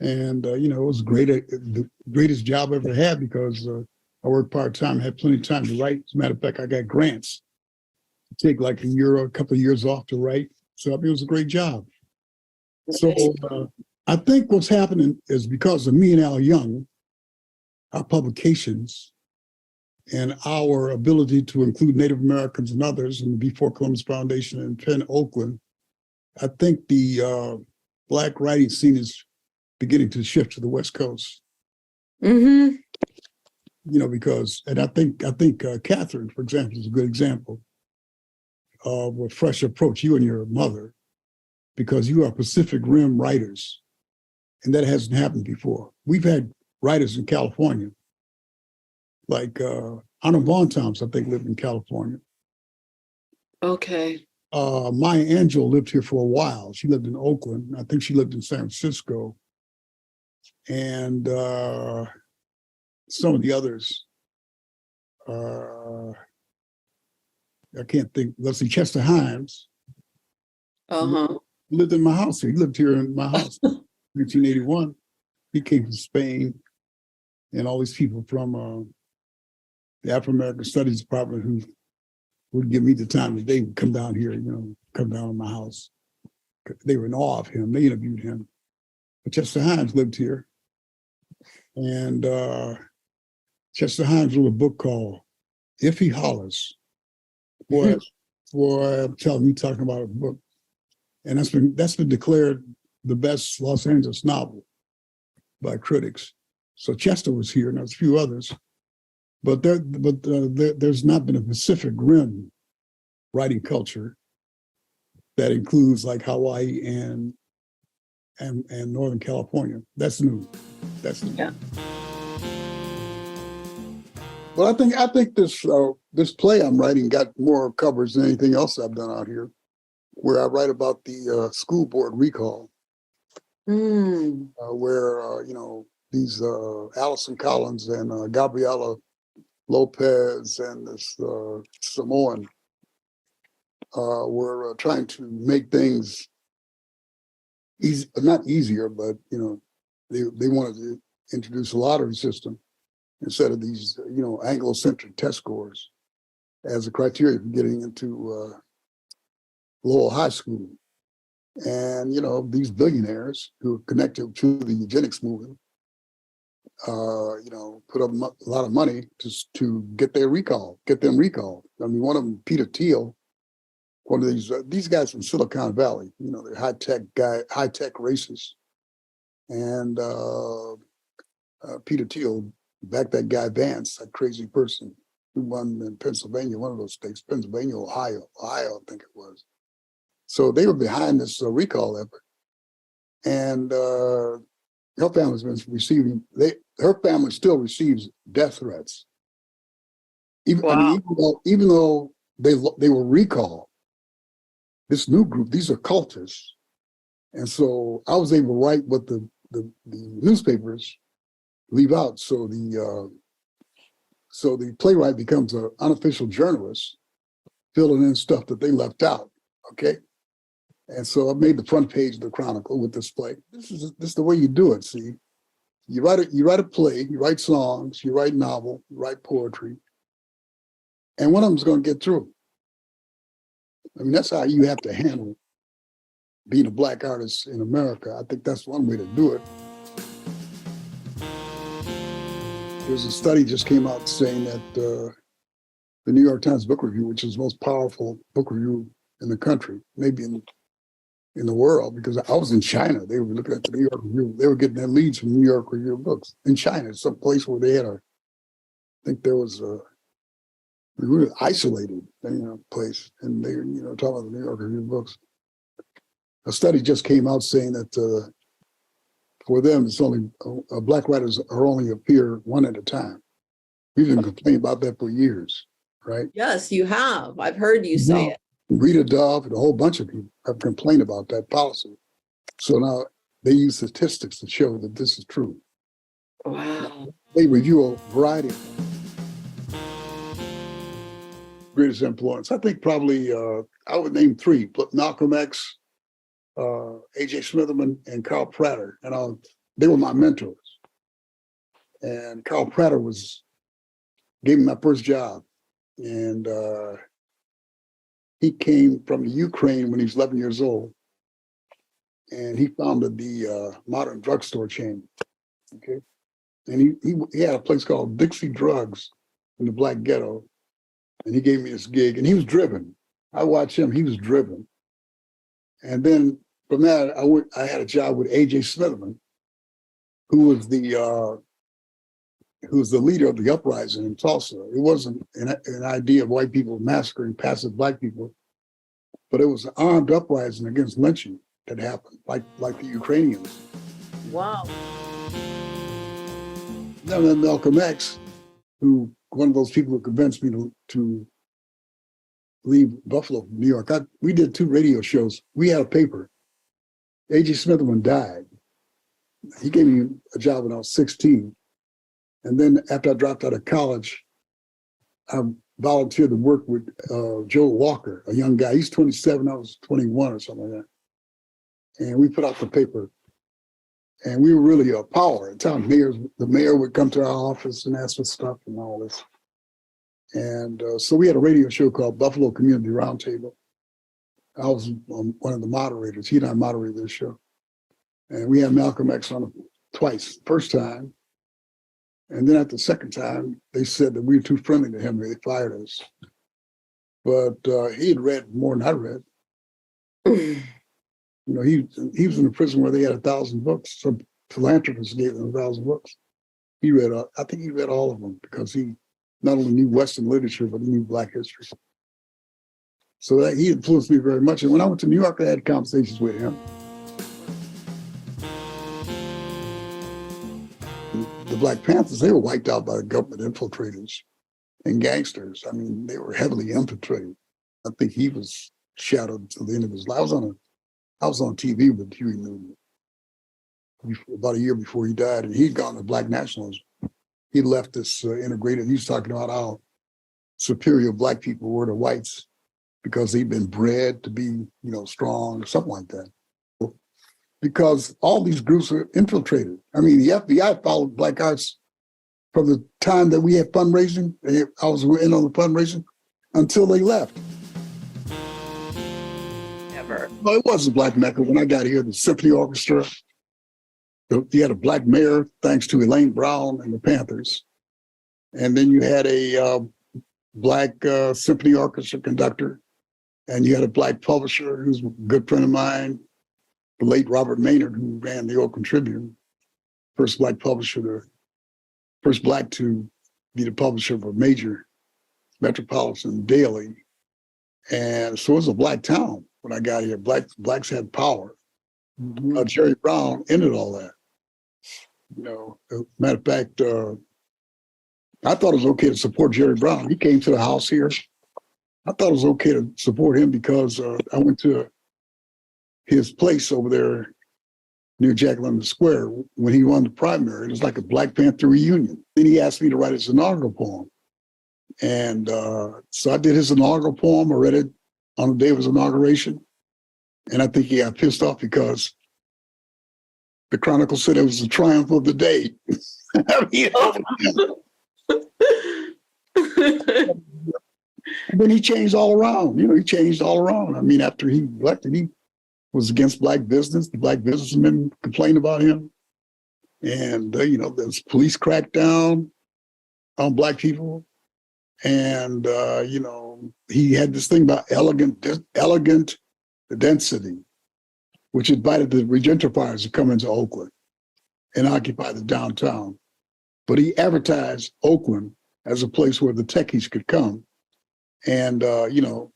And, it was great, the greatest job I ever had because I worked part-time, had plenty of time to write. As a matter of fact, I got grants to take like a couple of years off to write. So it was a great job. So I think what's happening is because of me and Al Young, our publications, and our ability to include Native Americans and others in the Before Columbus Foundation and Penn Oakland, I think the Black writing scene is beginning to shift to the West Coast. Mm-hmm. Because, and I think Catherine, for example, is a good example of a fresh approach, you and your mother, because you are Pacific Rim writers. And that hasn't happened before. We've had writers in California, like Anna Von Thoms, I think, lived in California. Okay. Maya Angelou lived here for a while. She lived in Oakland. I think she lived in San Francisco. And some of the others, I can't think. Let's see, Chester Himes lived in my house here. He lived here in my house in 1981. He came from Spain, and all these people from the African American Studies Department who would give me the time of day would come down here, come down to my house. They were in awe of him. They interviewed him. But Chester Himes lived here. And Chester Himes wrote a book called If He Hollers. Boy, I'm telling you, talking about a book. And that's been declared the best Los Angeles novel by critics. So Chester was here, and there's a few others. But there's not been a Pacific Rim writing culture that includes like Hawaii and Northern California. That's new. That's new. Yeah. Well, I think this play I'm writing got more covers than anything else I've done out here, where I write about the school board recall, where these Allison Collins and Gabriella Lopez and this Samoan were trying to make things easy, not easier, but they wanted to introduce a lottery system instead of these Anglo-centric test scores as a criteria for getting into Lowell High School. And these billionaires who are connected to the eugenics movement put up a lot of money to get them recalled. I mean, one of them, Peter Thiel, one of these guys from Silicon Valley, they're high-tech racists. And Peter Thiel backed that guy Vance, that crazy person who won in Pennsylvania, one of those states, Pennsylvania, Ohio, I think it was. So they were behind this recall effort. And her family's been receiving, her family still receives death threats. Even though they were recalled, this new group, these are cultists. And so I was able to write what the newspapers leave out. So the playwright becomes an unofficial journalist, filling in stuff that they left out. Okay. And so I made the front page of the Chronicle with this play. This is the way you do it. See, you write a play, you write songs, you write novel, you write poetry, and one of them's going to get through. I mean, that's how you have to handle being a Black artist in America. I think that's one way to do it. There's a study just came out saying that the New York Times Book Review, which is the most powerful book review in the country, maybe in the world, because I was in China. They were looking at the New York Review. They were getting their leads from New York Review of Books. In China, some place where they had I think there was a really isolated place, and they were talking about the New York Review of Books. A study just came out saying that for them, it's only Black writers are only appear one at a time. We've been complaining about that for years, right? Yes, you have. I've heard you say it. Rita Dove and a whole bunch of people have complained about that policy. So now they use statistics to show that this is true. Wow. They review a variety of greatest influence. I think probably I would name three: Malcolm X, A.J. Smitherman, and Carl Prater. And they were my mentors. And Carl Prater gave me my first job. And he came from the Ukraine when he was 11 years old. And he founded the modern drugstore chain. Okay. And he had a place called Dixie Drugs in the Black Ghetto. And he gave me this gig, and he was driven. I watched him, he was driven. And then from that, I had a job with A.J. Smitherman, who was the leader of the uprising in Tulsa. It wasn't an idea of white people massacring passive Black people, but it was an armed uprising against lynching that happened, like the Ukrainians. Wow. Then Malcolm X, who one of those people who convinced me to leave Buffalo, New York. We did 2 radio shows. We had a paper. A.J. Smith when died. He gave me a job when I was 16. And then after I dropped out of college, I volunteered to work with Joe Walker, a young guy. He's 27, I was 21 or something like that. And we put out the paper. And we were really a power at the time. The mayor would come to our office and ask for stuff and all this. And so we had a radio show called Buffalo Community Roundtable. I was one of the moderators. He and I moderated this show. And we had Malcolm X on twice. First time. And then at the second time, they said that we were too friendly to him. They fired us. But he had read more than I read. You know, he was in a prison where they had 1,000 books. Some philanthropists gave them 1,000 books. He read, I think he read all of them because he not only knew Western literature, but he knew Black history. So that he influenced me very much. And when I went to New York, I had conversations with him. The Black Panthers, they were wiped out by the government infiltrators and gangsters. I mean, they were heavily infiltrated. I think he was shadowed to the end of his life. I was on TV with Huey Newton about a year before he died, and he'd gone to Black nationalism. He left this integrated. He was talking about how superior Black people were to whites because they'd been bred to be, strong, something like that. Because all these groups are infiltrated. I mean, the FBI followed Black arts from the time that we had fundraising. I was in on the fundraising until they left. Never. Well, it wasn't Black Mecca. When I got here, the symphony orchestra, you had a Black mayor, thanks to Elaine Brown and the Panthers. And then you had a Black symphony orchestra conductor. And you had a Black publisher who's a good friend of mine, the late Robert Maynard, who ran the Oakland Tribune, first Black publisher, first Black to be the publisher of a major metropolitan daily. And so it was a Black town when I got here. Blacks had power. Mm-hmm. Jerry Brown ended all that. Matter of fact, I thought it was okay to support Jerry Brown. He came to the house here. I thought it was okay to support him because I went to his place over there near Jack London Square when he won the primary. It was like a Black Panther reunion. Then he asked me to write his inaugural poem. And so I did his inaugural poem. I read it on the day of his inauguration. And I think he got pissed off because the Chronicle said it was the triumph of the day. And then he changed all around. He changed all around. I mean, after he elected, he was against Black business. The Black businessmen complained about him. And, there's police crackdown on Black people. And, he had this thing about elegant density, which invited the regentrifiers to come into Oakland and occupy the downtown. But he advertised Oakland as a place where the techies could come and, and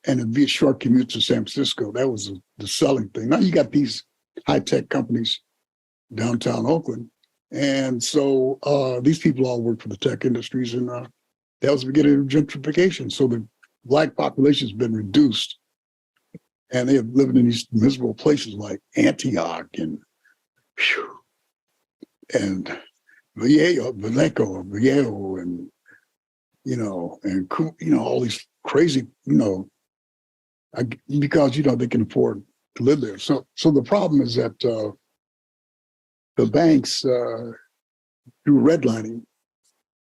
it'd be a short commute to San Francisco. That was the selling thing. Now you got these high-tech companies downtown Oakland. And so these people all work for the tech industries, and that was the beginning of gentrification. So the Black population has been reduced, and they have lived in these miserable places like Antioch and Vallejo, and all these crazy, because they can afford to live there. So the problem is that the banks through redlining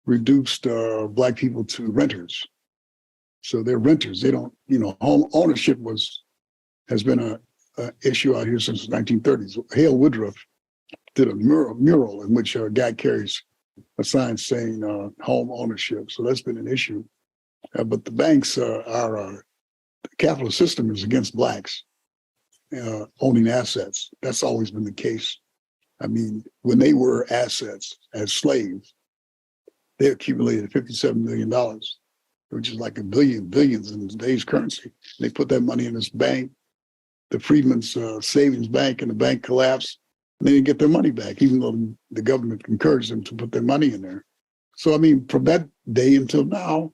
reduced Black people to renters. So they're renters. They don't, home ownership has been an issue out here since the 1930s. Hale Woodruff did a mural in which a guy carries a sign saying home ownership. So that's been an issue. But the banks the capitalist system is against Blacks owning assets. That's always been the case. I mean, when they were assets as slaves, they accumulated $57 million, which is like billions in today's currency. They put that money in this bank, the Freedmen's Savings Bank, and the bank collapsed. They didn't get their money back, even though the government encouraged them to put their money in there. So, I mean, from that day until now,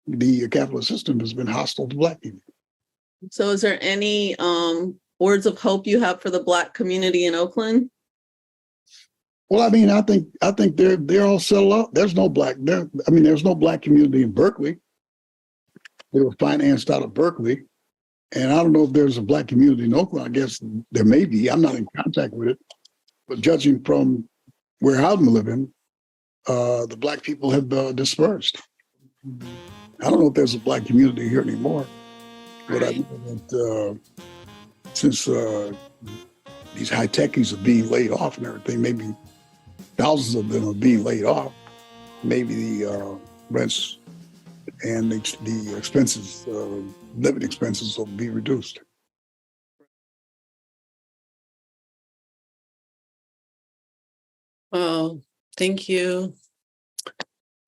the capitalist system has been hostile to Black people. So is there any words of hope you have for the Black community in Oakland? Well, I mean, I think they're all settled out. There's no Black community in Berkeley. They were financed out of Berkeley. And I don't know if there's a Black community in Oakland. I guess there may be. I'm not in contact with it. But judging from where I'm living, the Black people have dispersed. I don't know if there's a Black community here anymore. But I know that since these high techies are being laid off and everything, maybe thousands of them are being laid off, maybe the rents and the expenses, living expenses will be reduced. Oh, thank you.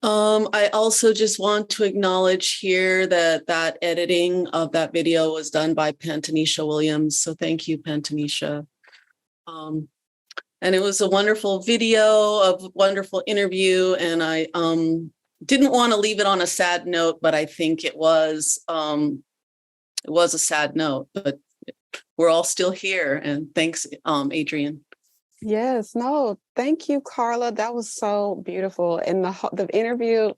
I also just want to acknowledge here that editing of that video was done by Pantanisha Williams. So thank you, Pantanisha. And it was a wonderful video, a wonderful interview. And I didn't want to leave it on a sad note, but I think it was a sad note, but we're all still here. And thanks, Adrian. Yes, no, thank you, Karla. That was so beautiful. And the interview,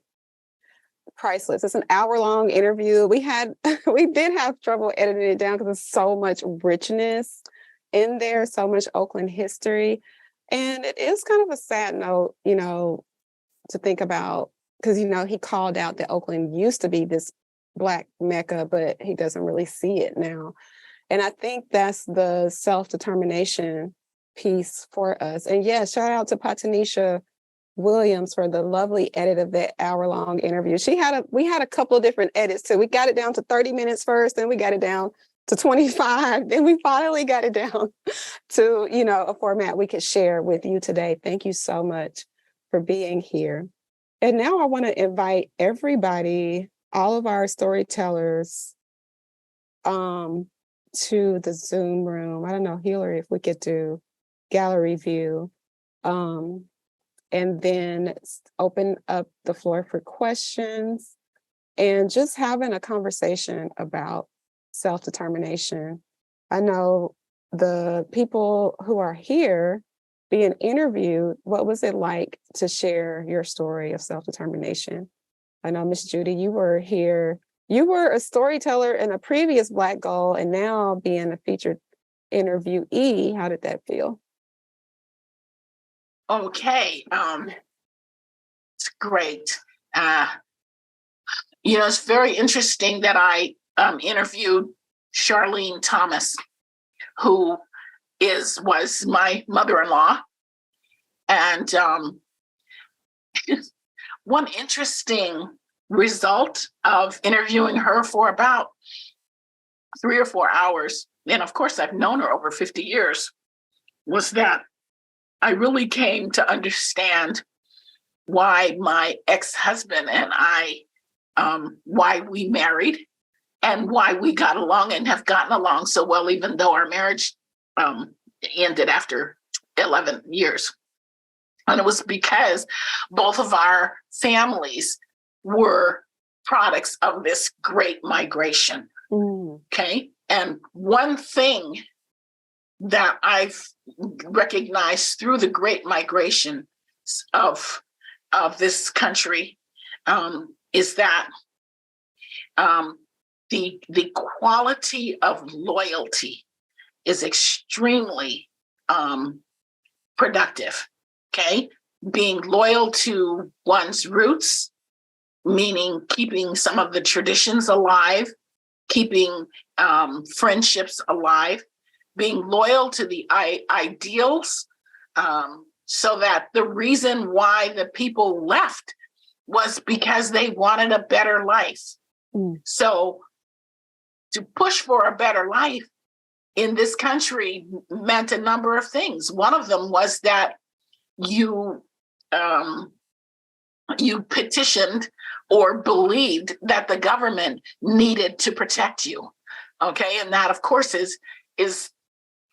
priceless. It's an hour-long interview. We did have trouble editing it down because there's so much richness in there, so much Oakland history. And it is kind of a sad note, to think about, because, he called out that Oakland used to be this Black Mecca, but he doesn't really see it now. And I think that's the self-determination piece for us. And yes, shout out to Pantanisha Williams for the lovely edit of that hour-long interview. We had a couple of different edits too. We got it down to 30 minutes first, then we got it down to 25, then we finally got it down to, a format we could share with you today. Thank you so much for being here. And now I want to invite everybody, all of our storytellers, to the Zoom room. I don't know, Hillary, if we could do gallery view, and then open up the floor for questions and just having a conversation about self-determination. I know the people who are here being interviewed, what was it like to share your story of self-determination? I know, Miss Judy, you were here. You were a storyteller in a previous Black Gold and now being a featured interviewee. How did that feel? Okay, it's great. It's very interesting that I interviewed Charlene Thomas, who was my mother-in-law, and one interesting result of interviewing her for about 3 or 4 hours, and of course I've known her over 50 years, was that I really came to understand why my ex-husband and I, why we married and why we got along and have gotten along so well, even though our marriage ended after 11 years. And it was because both of our families were products of this great migration. Okay. And one thing that I've recognized through the great migration of this country is that the quality of loyalty is extremely productive. Okay, being loyal to one's roots, meaning keeping some of the traditions alive, keeping friendships alive, being loyal to the ideals, so that the reason why the people left was because they wanted a better life. So to push for a better life in this country meant a number of things. One of them was that you petitioned or believed that the government needed to protect you. Okay, and that of course is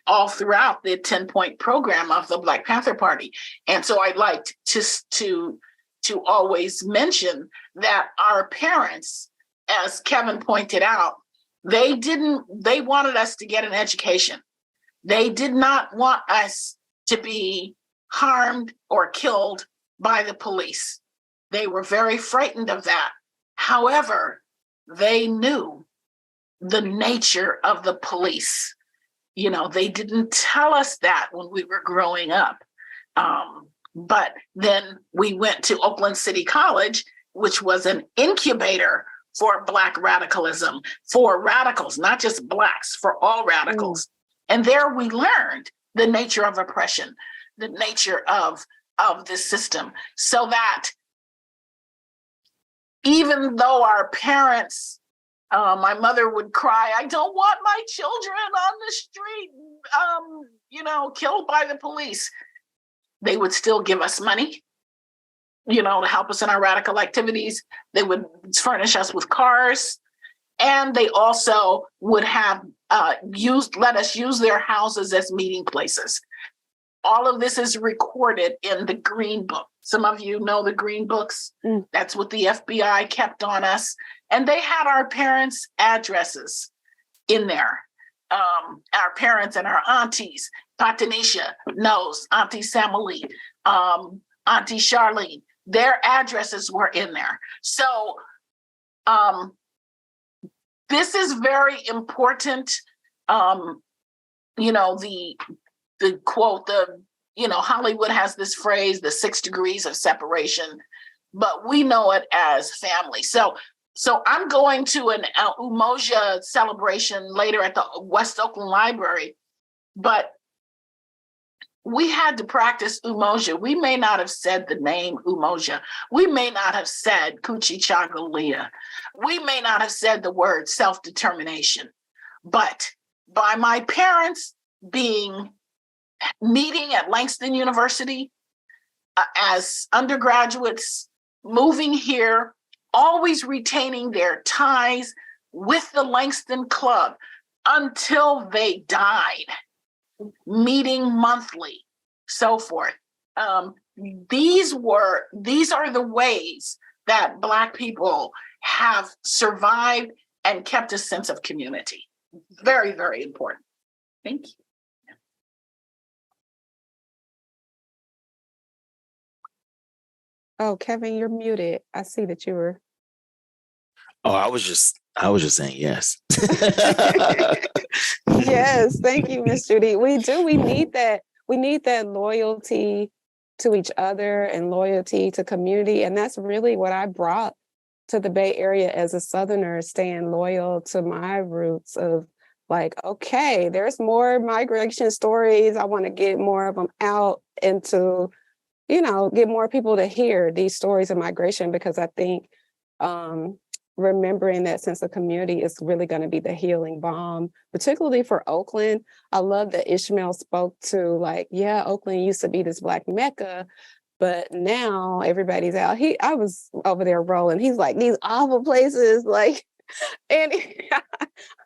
all throughout the 10-point program of the Black Panther Party. And so I liked to always mention that our parents, as Kevin pointed out, they wanted us to get an education. They did not want us to be harmed or killed by the police. They were very frightened of that. However, they knew the nature of the police. You know, they didn't tell us that when we were growing up. But then we went to Oakland City College, which was an incubator for Black radicalism, for radicals, not just Blacks, for all radicals. And there we learned the nature of oppression, the nature of this system, so that even though our parents, my mother would cry, I don't want my children on the street, killed by the police. They would still give us money, to help us in our radical activities. They would furnish us with cars. And they also would have let us use their houses as meeting places. All of this is recorded in the Green Book. Some of you know the Green Books. That's what the FBI kept on us. And they had our parents' addresses in there. Our parents and our aunties. Patanisha knows, Auntie Samali, Auntie Charlene, their addresses were in there. So this is very important. The quote, Hollywood has this phrase, the 6 degrees of separation, but we know it as family. So I'm going to an Umoja celebration later at the West Oakland Library, but we had to practice Umoja. We may not have said the name Umoja. We may not have said Kujichagulia. We may not have said the word self-determination, but by my parents meeting at Langston University as undergraduates, moving here, always retaining their ties with the Langston Club until they died, meeting monthly, so forth. These are the ways that Black people have survived and kept a sense of community. Very, very important. Thank you. Oh, Kevin, you're muted. I see that you were. Oh, I was just saying yes. Yes, thank you, Miss Judy. We do. We need that. We need that loyalty to each other and loyalty to community. And that's really what I brought to the Bay Area as a Southerner, staying loyal to my roots of like, okay, there's more migration stories. I want to get more of them out into, get more people to hear these stories of migration, because I think remembering that sense of community is really going to be the healing balm, particularly for Oakland. I love that Ishmael spoke to Oakland used to be this Black Mecca, but now everybody's out. I was over there rolling. He's like, these awful places, and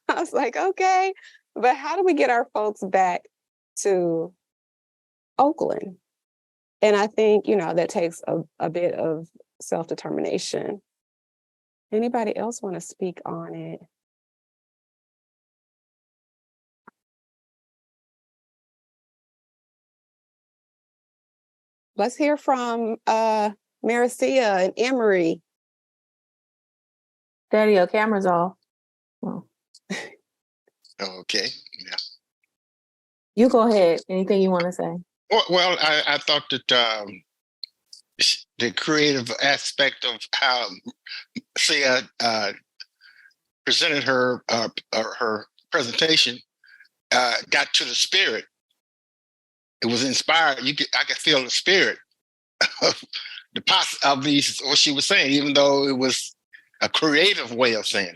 I was like, okay, but how do we get our folks back to Oakland? And I think, that takes a bit of self-determination. Anybody else want to speak on it? Let's hear from Maricia and Emory. Daddy, your camera's off. Oh. Okay. Yeah. You go ahead. Anything you want to say? Well, I thought that the creative aspect of how Sia presented her presentation got to the spirit. It was inspired. I could feel the spirit of what she was saying, even though it was a creative way of saying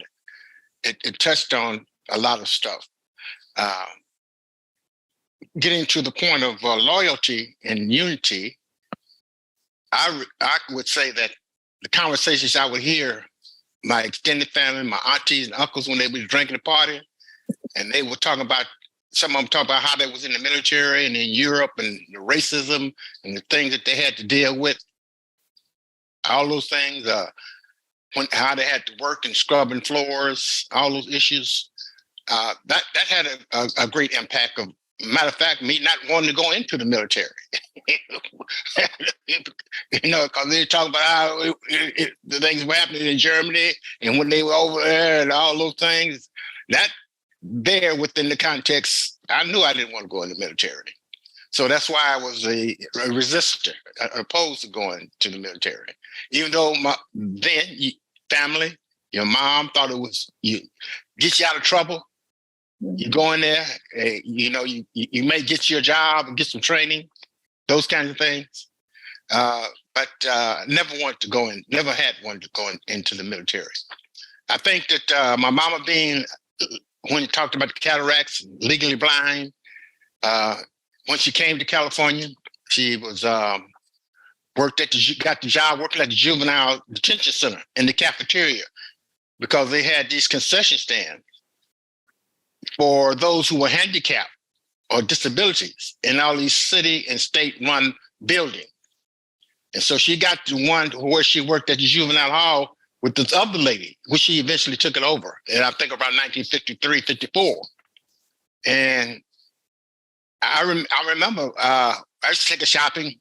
it. It touched on a lot of stuff. Getting to the point of loyalty and unity, I would say that the conversations I would hear, my extended family, my aunties and uncles, when they were drinking the party, and they were talking about some of them talk about how they was in the military and in Europe and the racism and the things that they had to deal with. All those things, how they had to work and scrubbing floors, all those issues. That had a great impact. Of matter of fact, me not wanting to go into the military. Because they talk about how the things were happening in Germany and when they were over there and all those things. That there within the context, I knew I didn't want to go in the military. So that's why I was a resistor, opposed to going to the military. Even though family, your mom thought it was get you out of trouble. You go in there, you may get you a job and get some training, those kinds of things. But never had wanted to go into the military. I think that my mama being, when you talked about the cataracts, legally blind, when she came to California, she was got the job working at the juvenile detention center in the cafeteria because they had these concession stands for those who were handicapped or disabilities in all these city and state-run buildings. And so she got to one where she worked at the juvenile hall with this other lady, which she eventually took it over. And I think around 1953, 54. And I remember I used to take her shopping.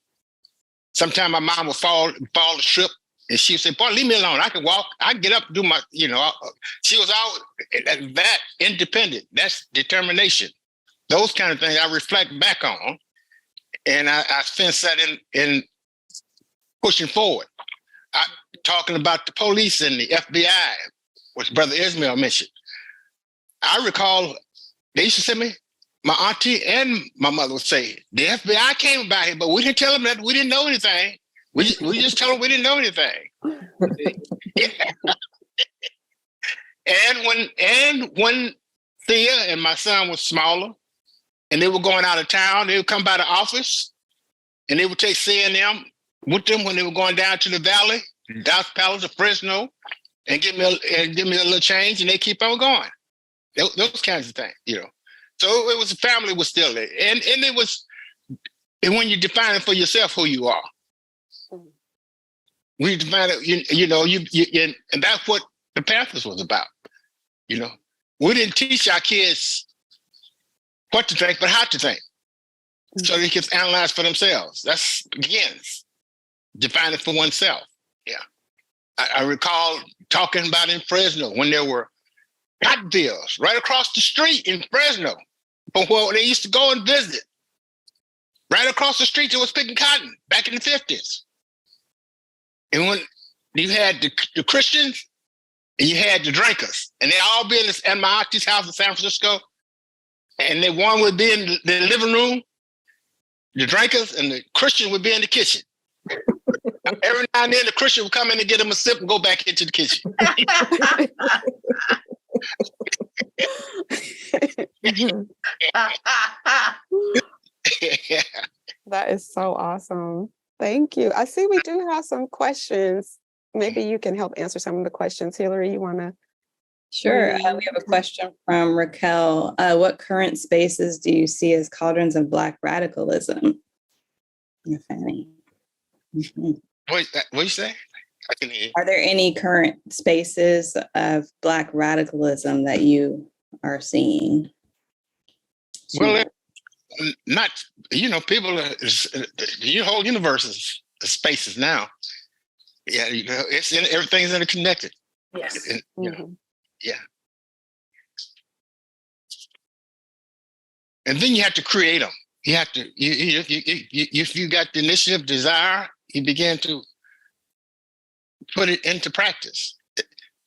Sometimes my mom would fall asleep and she would say, boy, leave me alone. I can walk. I can get up and do my, she was all that independent. That's determination. Those kind of things I reflect back on. And I sense that in pushing forward. Talking about the police and the FBI, which Brother Ishmael mentioned. I recall they used to send me, my auntie and my mother would say, the FBI came by here, but we didn't tell them that we didn't know anything. We just tell them we didn't know anything. And when Thea and my son was smaller and they were going out of town, they would come by the office and they would take C and them with them when they were going down to the valley, Dallas Palace or Fresno, and give me a little change, and they keep on going. Those kinds of things, So it was, family was still there, and it was, and when you define it for yourself who you are, we define it, and that's what the Panthers was about. We didn't teach our kids what to think, but how to think, so they can analyze for themselves. That's begins. Define it for oneself. Yeah. I recall talking about in Fresno when there were cotton fields right across the street in Fresno from where they used to go and visit. Right across the street, they was picking cotton back in the 50s. And when you had the Christians and you had the drinkers, and they all be in my auntie's house in San Francisco, and one would be in the living room, the drinkers, and the Christian would be in the kitchen. Every now and then, the Christian would come in and get him a sip and go back into the kitchen. That is so awesome. Thank you. I see we do have some questions. Maybe you can help answer some of the questions. Hillary, you want to? Sure. We have a question from Raquel. What current spaces do you see as cauldrons of Black radicalism? If any. Mm-hmm. What you say? I can hear you. Are there any current spaces of Black radicalism that you are seeing? Well, not, people, the whole universe is spaces now. Yeah, everything's interconnected. Yes. Yeah. And then you have to create them. You have to, if you got the initiative, desire, you begin to put it into practice.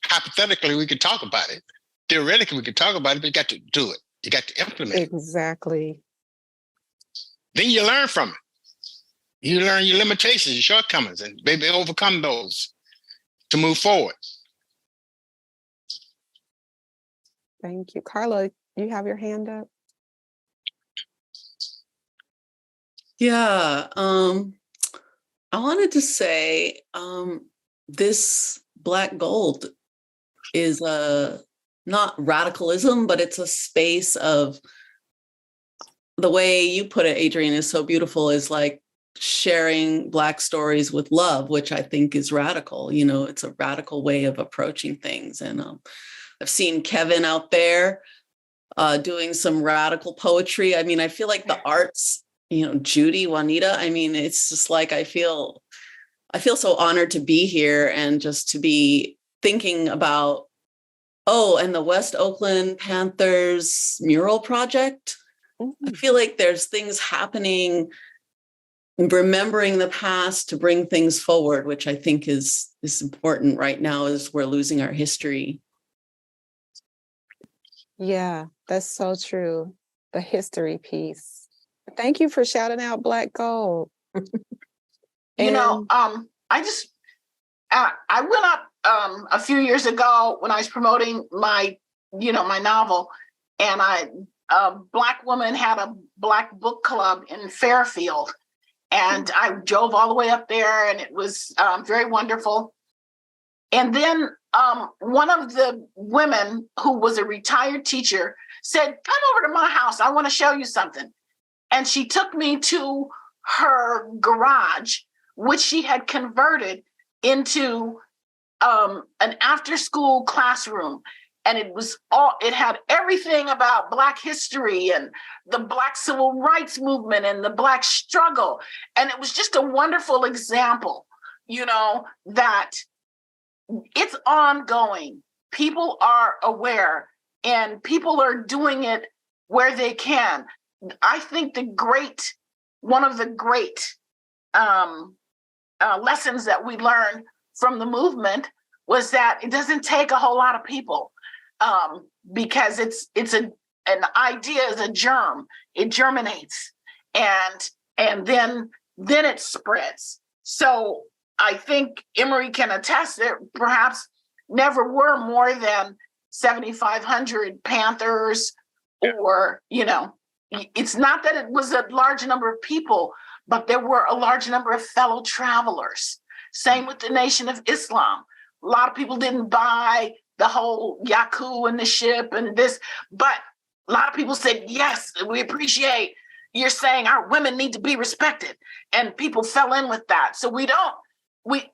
Hypothetically, we could talk about it. Theoretically, we could talk about it, but you got to do it. You got to implement it. Exactly. Then you learn from it. You learn your limitations, your shortcomings, and maybe overcome those to move forward. Thank you. Karla, you have your hand up? Yeah. I wanted to say this Black Gold is not radicalism, but it's a space of the way you put it, Adrienne, is so beautiful, is like sharing Black stories with love, which I think is radical. You know, it's a radical way of approaching things. And I've seen Kevin out there doing some radical poetry. I mean, I feel like the arts, you know, Judy, Juanita, I mean, it's just like, I feel so honored to be here and just to be thinking about, oh, and the West Oakland Panthers mural project. I feel like there's things happening, remembering the past to bring things forward, which I think is important right now as we're losing our history. Yeah, that's so true. The history piece. Thank you for shouting out Black Gold. You know, I went up a few years ago when I was promoting my novel, and a Black woman had a Black book club in Fairfield, and I drove all the way up there, and it was very wonderful. And then one of the women who was a retired teacher said, "Come over to my house. I want to show you something." And she took me to her garage, which she had converted into an after-school classroom. And it had everything about Black history and the Black civil rights movement and the Black struggle. And it was just a wonderful example, you know, that it's ongoing. People are aware and people are doing it where they can. I think one of the great lessons that we learned from the movement was that it doesn't take a whole lot of people, because an idea is a germ. It germinates, and then it spreads. So I think Emory can attest that perhaps never were more than 7,500 Panthers, or, you know, it's not that it was a large number of people, but there were a large number of fellow travelers. Same with the Nation of Islam. A lot of people didn't buy the whole Yaku and the ship and this, but a lot of people said, yes, we appreciate you're saying our women need to be respected. And people fell in with that. So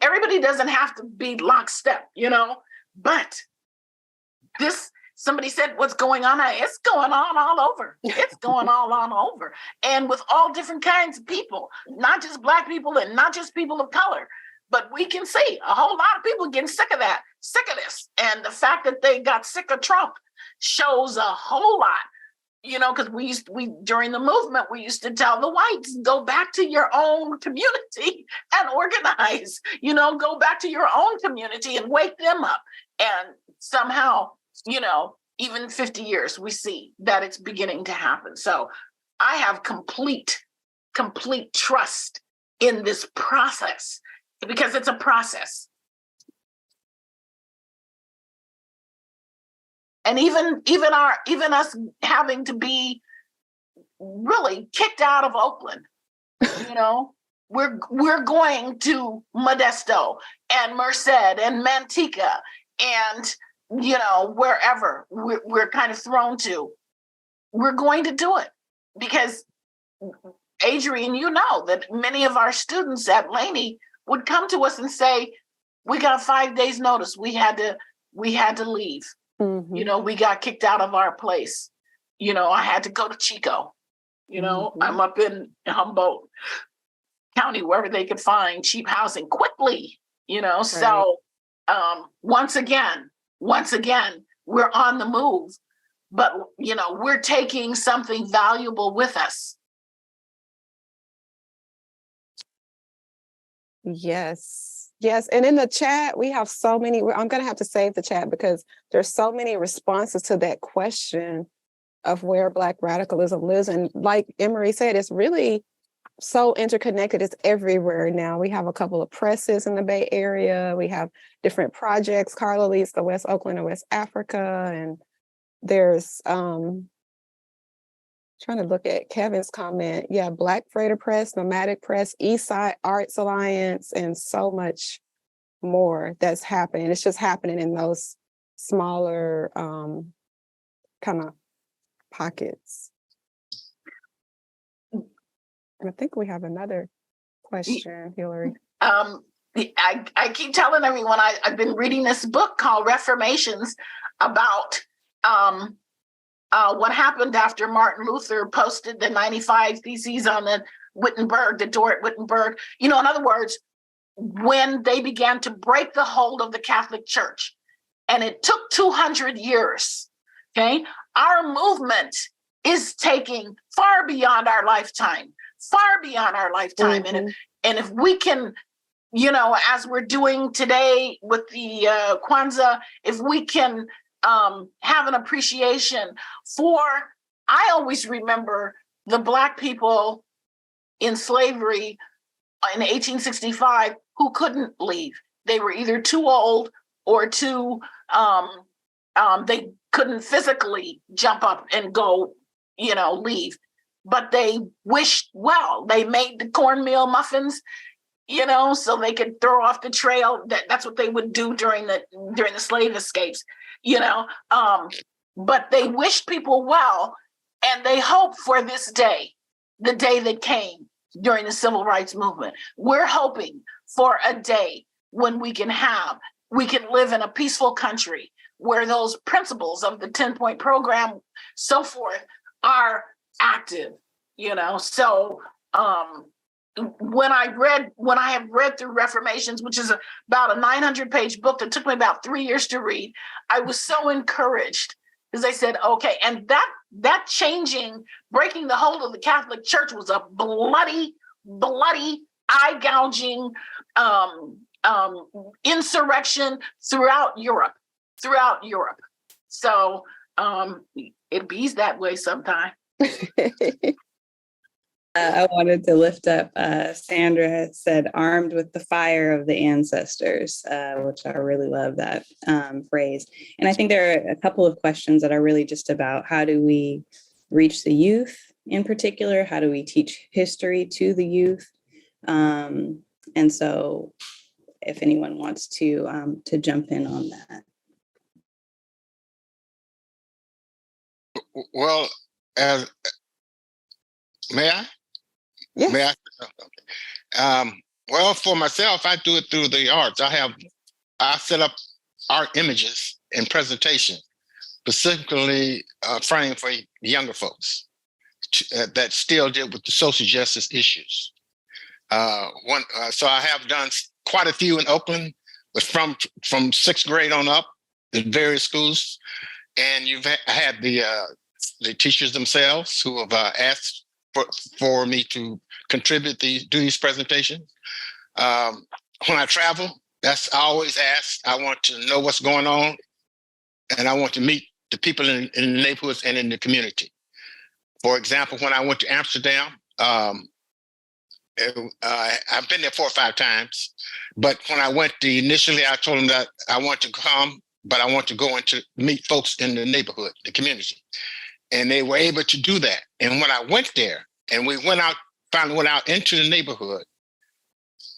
everybody doesn't have to be lockstep, you know, but somebody said, what's going on? It's going on all over. It's going on over. And with all different kinds of people, not just Black people and not just people of color, but we can see a whole lot of people getting sick of this. And the fact that they got sick of Trump shows a whole lot, you know, because during the movement, we used to tell the whites, go back to your own community and organize, you know, go back to your own community and wake them up. And somehow, you know, even 50 years, we see that it's beginning to happen. So I have complete trust in this process, because it's a process. And even us having to be really kicked out of Oakland, you know, we're going to Modesto and Merced and Manteca and, you know, wherever we're kind of thrown to, we're going to do it. Because, Adrienne, you know that many of our students at Laney would come to us and say, we got 5 days notice. We had to leave. Mm-hmm. You know, we got kicked out of our place. You know, I had to go to Chico. You know, mm-hmm. I'm up in Humboldt County, wherever they could find cheap housing quickly, you know. Right. So once again, we're on the move, but, you know, we're taking something valuable with us. Yes. And in the chat, we have so many. I'm going to have to save the chat because there's so many responses to that question of where Black radicalism lives. And like Emory said, it's really so interconnected. It's everywhere now. We have a couple of presses in the Bay Area. We have different projects. Karla leads the West Oakland and West Africa. And there's, trying to look at Kevin's comment. Yeah, Black Freighter Press, Nomadic Press, Eastside Arts Alliance, and so much more that's happening. It's just happening in those smaller kind of pockets. I think we have another question, Hillary. I keep telling everyone I've been reading this book called Reformations about what happened after Martin Luther posted the 95 Theses on the door at Wittenberg. You know, in other words, when they began to break the hold of the Catholic Church. And it took 200 years, okay? Our movement is taking far beyond our lifetime, Mm-hmm. And if we can, you know, as we're doing today with the Kwanzaa, if we can have an appreciation for, I always remember the Black people in slavery in 1865 who couldn't leave. They were either too old or too, they couldn't physically jump up and go, you know, leave. But they wished well. They made the cornmeal muffins, you know, so they could throw off the trail. That's what they would do during the slave escapes, you know. But they wished people well, and they hoped for this day, the day that came during the civil rights movement. We're hoping for a day when we can live in a peaceful country where those principles of the 10-point program, so forth, are active, you know. So when I have read through Reformations, which is about a 900-page book that took me about 3 years to read, I was so encouraged because I said, okay, and that changing, breaking the hold of the Catholic Church was a bloody, eye-gouging insurrection throughout Europe. So it bees that way sometime. I wanted to lift up, Sandra said, armed with the fire of the ancestors, which I really love that phrase. And I think there are a couple of questions that are really just about how do we reach the youth in particular? How do we teach history to the youth? And so if anyone wants to jump in on that. Well, may I? Yes. May I? Well, for myself, I do it through the arts. I set up art images and presentation, specifically framed for younger folks that still deal with the social justice issues. So I have done quite a few in Oakland, but from 6th grade on up in various schools, and you've had the teachers themselves who have asked for me to contribute do these presentations. When I travel, I always ask. I want to know what's going on, and I want to meet the people in the neighborhoods and in the community. For example, when I went to Amsterdam, I've been there 4 or 5 times, but when I went initially, I told them that I want to come, but I want to go and to meet folks in the neighborhood, the community. And they were able to do that. And when I went there and we finally went out into the neighborhood,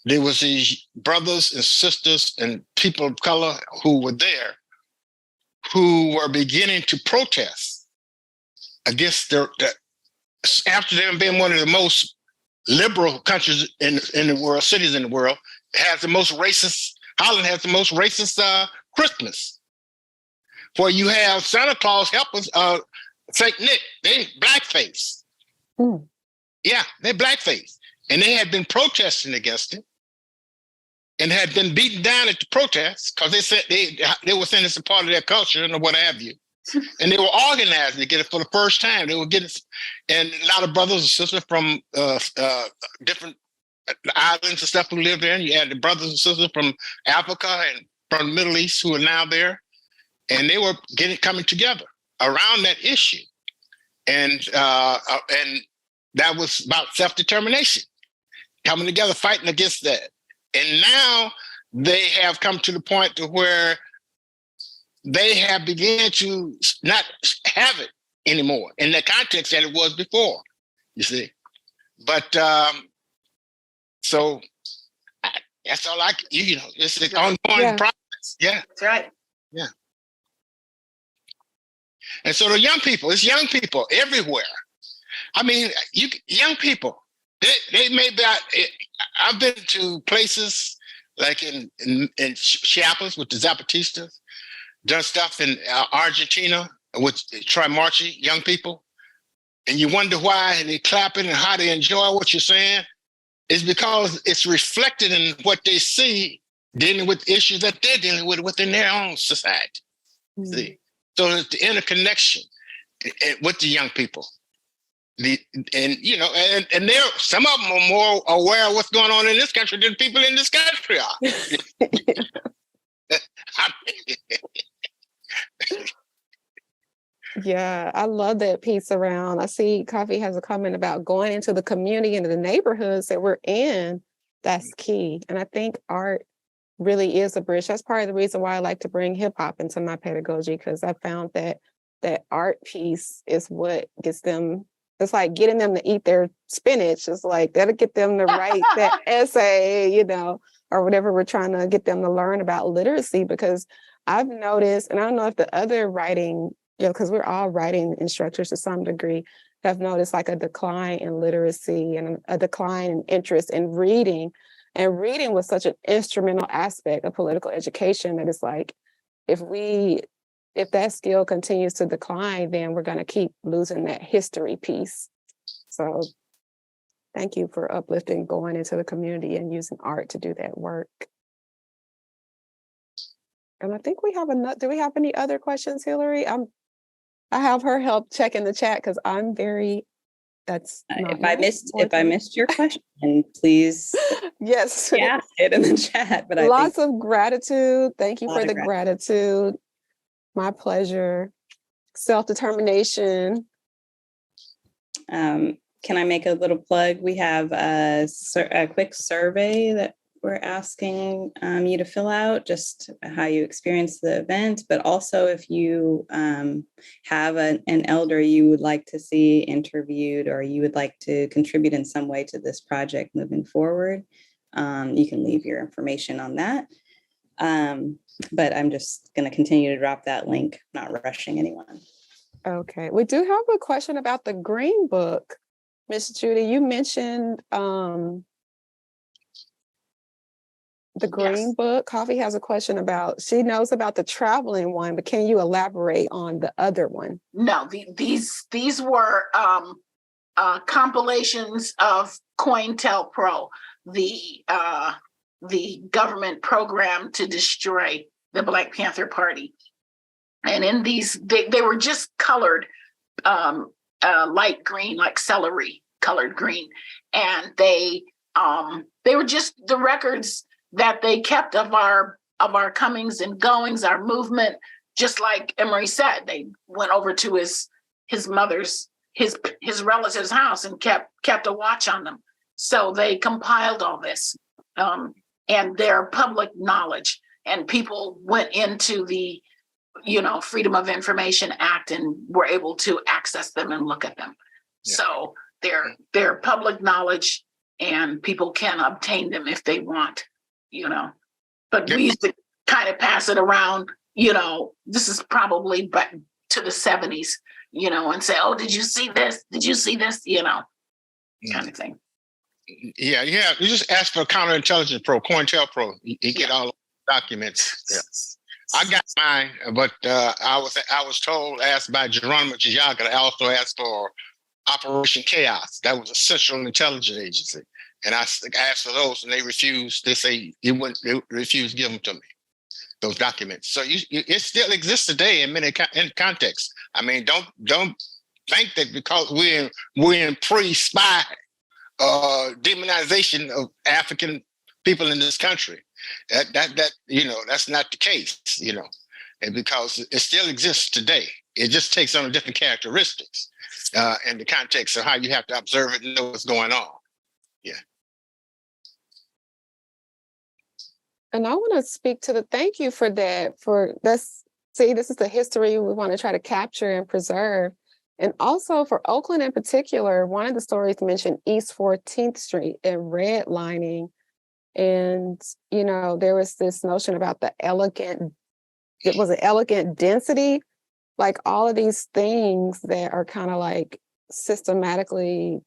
there was these brothers and sisters and people of color who were there who were beginning to protest against Amsterdam being one of the most liberal countries in the world, cities in the world, has the most racist, Holland has the most racist Christmas. Where you have Santa Claus helpers, Saint Nick, they blackface. Mm. Yeah, they're blackface. And they had been protesting against it and had been beaten down at the protests because they said they were saying it's a part of their culture and what have you. And they were organizing to get it for the first time. They were getting, and a lot of brothers and sisters from different islands and stuff who lived there. And you had the brothers and sisters from Africa and from the Middle East who are now there. And they were coming together around that issue. And that was about self-determination, coming together, fighting against that. And now they have come to the point to where they have begun to not have it anymore in the context that it was before, you see. But so that's all it's an ongoing process. Yeah. That's right. Yeah. And so the young people, it's young people everywhere. I mean, young people, They may be. I've been to places like in Chiapas with the Zapatistas, done stuff in Argentina with Trimarchi young people, and you wonder why they clapping and how they enjoy what you're saying. It's because it's reflected in what they see dealing with issues that they're dealing with within their own society. See, so it's the interconnection with the young people. And you know, and there, some of them are more aware of what's going on in this country than people in this country are. Yeah, I love that piece around. I see Coffee has a comment about going into the community and the neighborhoods that we're in. That's key. And I think art really is a bridge. That's part of the reason why I like to bring hip hop into my pedagogy, because I found that that art piece is what gets them. It's like getting them to eat their spinach. It's like that'll get them to write that essay, you know, or whatever we're trying to get them to learn about literacy. Because I've noticed, and I don't know if the other writing, you know, because we're all writing instructors to some degree, have noticed like a decline in literacy and a decline in interest in reading. And reading was such an instrumental aspect of political education that it's like, if that skill continues to decline, then we're going to keep losing that history piece. So thank you for uplifting, going into the community and using art to do that work. And I think we have do we have any other questions, Hillary? I have her help checking the chat because I'm very, if I missed your question, please yes, ask it in the chat. But lots of gratitude. Thank you for the gratitude. My pleasure. Self-determination. Can I make a little plug? We have a quick survey that we're asking you to fill out, just how you experience the event, but also if you have an elder you would like to see interviewed or you would like to contribute in some way to this project moving forward, you can leave your information on that. But I'm just going to continue to drop that link, not rushing anyone. Okay. We do have a question about the Green Book. Miss Judy, you mentioned the Green Book. Coffee has a question about, she knows about the traveling one, but can you elaborate on the other one? No, these were compilations of COINTELPRO, the government program to destroy the Black Panther Party. And in these, they were just colored light green, like celery colored green. And they were just the records that they kept of our comings and goings, our movement. Just like Emory said, they went over to his mother's, his relative's house and kept a watch on them. So they compiled all this. And their public knowledge, and people went into the, Freedom of Information Act and were able to access them and look at them. Yeah. So they're public knowledge, and people can obtain them if they want, But we used to kind of pass it around, this is probably back to the 70s, and say, oh, did you see this? Did you see this? Kind of thing. Yeah. You just ask for counterintelligence pro, COINTELPRO. You get all the documents. Yeah. I got mine, but I was asked by Geronimo Giaga to also ask for Operation Chaos. That was a Central Intelligence Agency, and I asked for those, and they refused. They say they refused to give them to me, those documents. So it still exists today in many contexts. I mean, don't think that because we're in pre-spy demonization of African people in this country. That that's not the case, and because it still exists today. It just takes on different characteristics in the context of how you have to observe it and know what's going on. Yeah. And I want to speak to thank you for that. This is the history we want to try to capture and preserve. And also for Oakland in particular, one of the stories mentioned East 14th Street and redlining. And, there was this notion about the elegant density, like all of these things that are kind of like systematically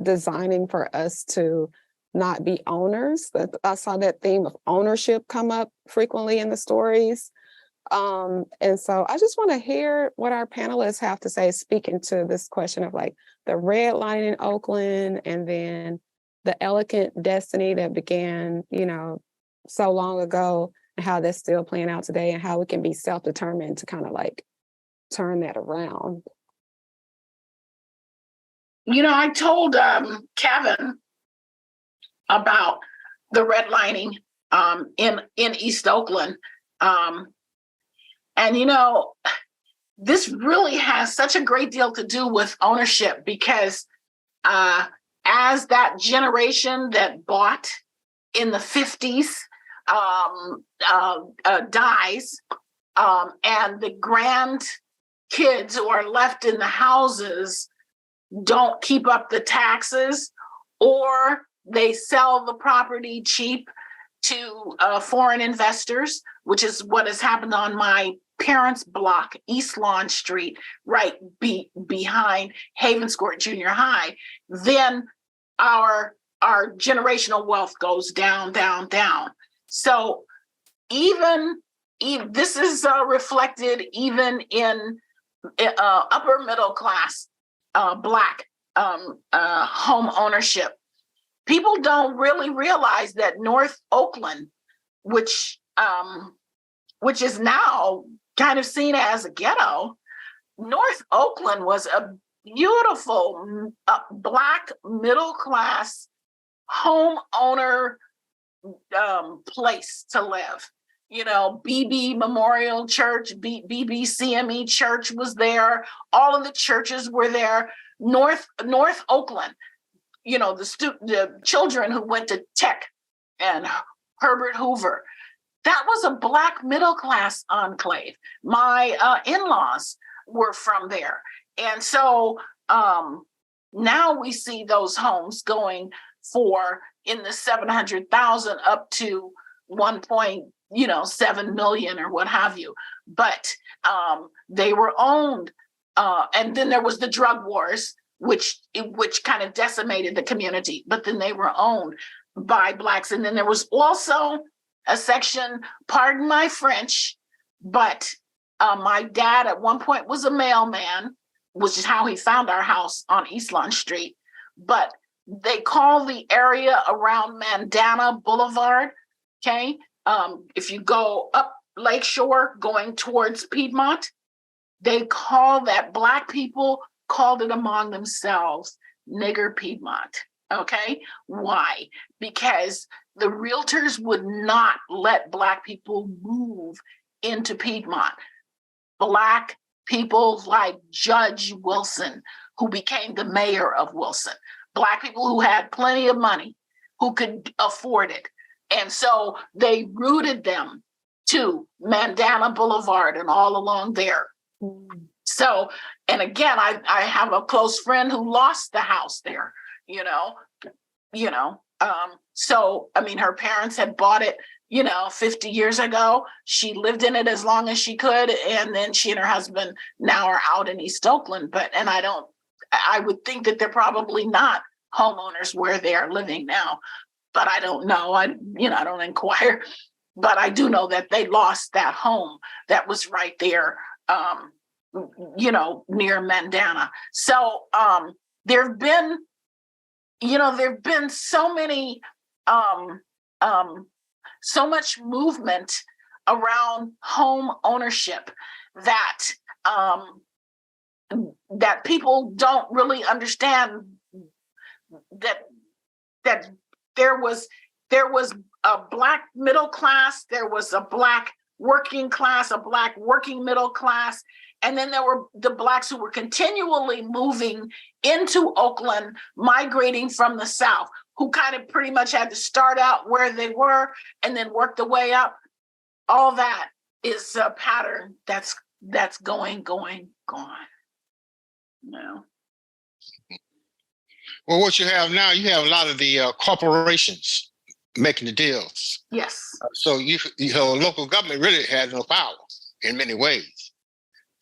designing for us to not be owners. I saw that theme of ownership come up frequently in the stories. And so I just want to hear what our panelists have to say, speaking to this question of like the red line in Oakland and then the elegant destiny that began, so long ago, and how that's still playing out today, and how we can be self-determined to kind of like turn that around. I told Kevin about the redlining in East Oakland. And this really has such a great deal to do with ownership, because as that generation that bought in the 50s dies, and the grandkids who are left in the houses don't keep up the taxes, or they sell the property cheap to foreign investors, which is what has happened on my parents' block, East Lawn Street, right behind Havens Court Junior High, then our generational wealth goes down, down, down. So even this is reflected even in upper middle class Black home ownership. People don't really realize that North Oakland, which is now kind of seen as a ghetto, North Oakland was a beautiful Black middle class homeowner place to live. BB Memorial Church, BBCME Church was there. All of the churches were there. North Oakland, the children who went to Tech and Herbert Hoover, that was a Black middle class enclave. My in-laws were from there. And so now we see those homes going for in the 700,000 up to 1.7 million or what have you. But they were owned. And then there was the drug wars, which kind of decimated the community, but then they were owned by Blacks. And then there was also a section, pardon my French, but my dad at one point was a mailman, which is how he found our house on East Lawn Street. But they call the area around Mandana Boulevard, okay? If you go up Lakeshore going towards Piedmont, they call that, Black people called it among themselves, nigger Piedmont, okay? Why? Because the realtors would not let Black people move into Piedmont. Black people like Judge Wilson, who became the mayor of Wilson, Black people who had plenty of money, who could afford it. And so they rooted them to Mandana Boulevard and all along there. So, and again, I have a close friend who lost the house there, so, I mean, her parents had bought it, 50 years ago. She lived in it as long as she could. And then she and her husband now are out in East Oakland. I would think that they're probably not homeowners where they are living now, but I don't know. I don't inquire, but I do know that they lost that home that was right there, near Mandana. So there've been so many, so much movement around home ownership that that people don't really understand that there was a Black middle class, there was a Black working class, a Black working middle class, and then there were the Blacks who were continually moving into Oakland, migrating from the South, who kind of pretty much had to start out where they were and then work the way up. All that is a pattern that's going. No. Well, what you have now, you have a lot of the corporations making the deals. Yes. So local government really has no power in many ways,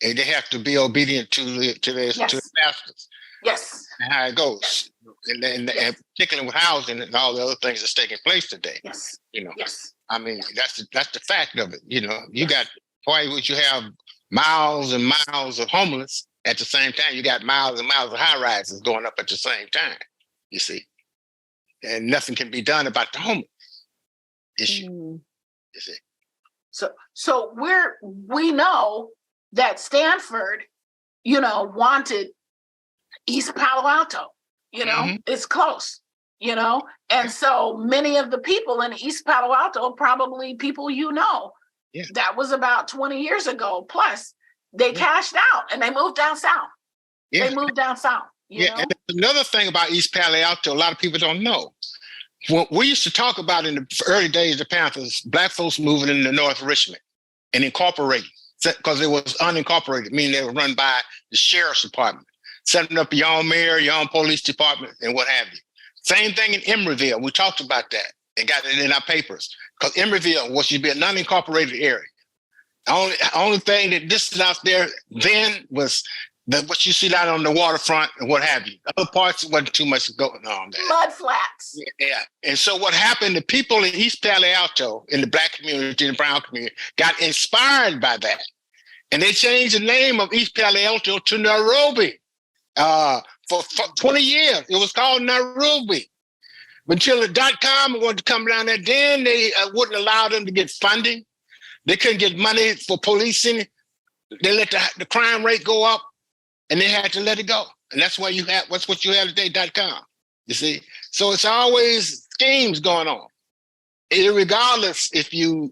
and they have to be obedient to their masters. Yes. and how it goes, and particularly with housing and all the other things that's taking place today. Yes. You know, Yes. I mean, that's the fact of it. You know, you got, why would you have miles and miles of homeless at the same time? You got miles and miles of high rises going up at the same time, you see, and nothing can be done about the homeless issue. You see. So we know that Stanford, you know, wanted East Palo Alto, you know, it's close, you know, and so many of the people in East Palo Alto, probably people you know, that was about 20 years ago. Plus, they cashed out and they moved down south. They moved down south. You know? And another thing about East Palo Alto, a lot of people don't know. What we used to talk about in the early days of the Panthers, Black folks moving into North Richmond and incorporating, because it was unincorporated, meaning they were run by the sheriff's department, setting up your own mayor, your own police department, and what have you. Same thing in Emeryville. We talked about that and got it in our papers, because Emeryville was to be a non-incorporated area. The only thing that distant out there then was what you see down on the waterfront and what have you. Other parts wasn't too much going on there. Mud flats. Yeah. And so what happened, the people in East Palo Alto, in the Black community and the brown community, got inspired by that. And they changed the name of East Palo Alto to Nairobi. For 20 years, it was called Nairobi. But until the .com wanted to come down there, then they wouldn't allow them to get funding. They couldn't get money for policing. They let the crime rate go up, and they had to let it go. And that's why what's what you have today, .com. You see? So it's always schemes going on. Irregardless if you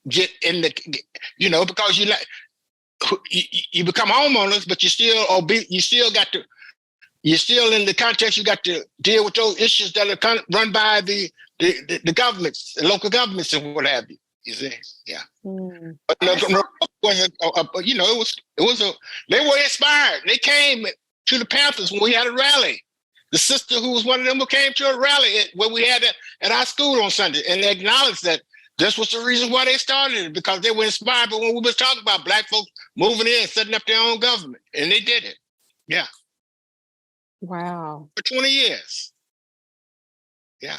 get in the, you know, because you become homeowners, but you're still in the context, you got to deal with those issues that are run by the governments, the local governments and what have you. You see, yeah. But they were inspired. They came to the Panthers when we had a rally. The sister who was one of them who came to a rally where we had it at our school on Sunday, and they acknowledged that this was the reason why they started it, because they were inspired. But when we were talking about Black folks moving in, setting up their own government, and they did it. Yeah. Wow. For 20 years. Yeah.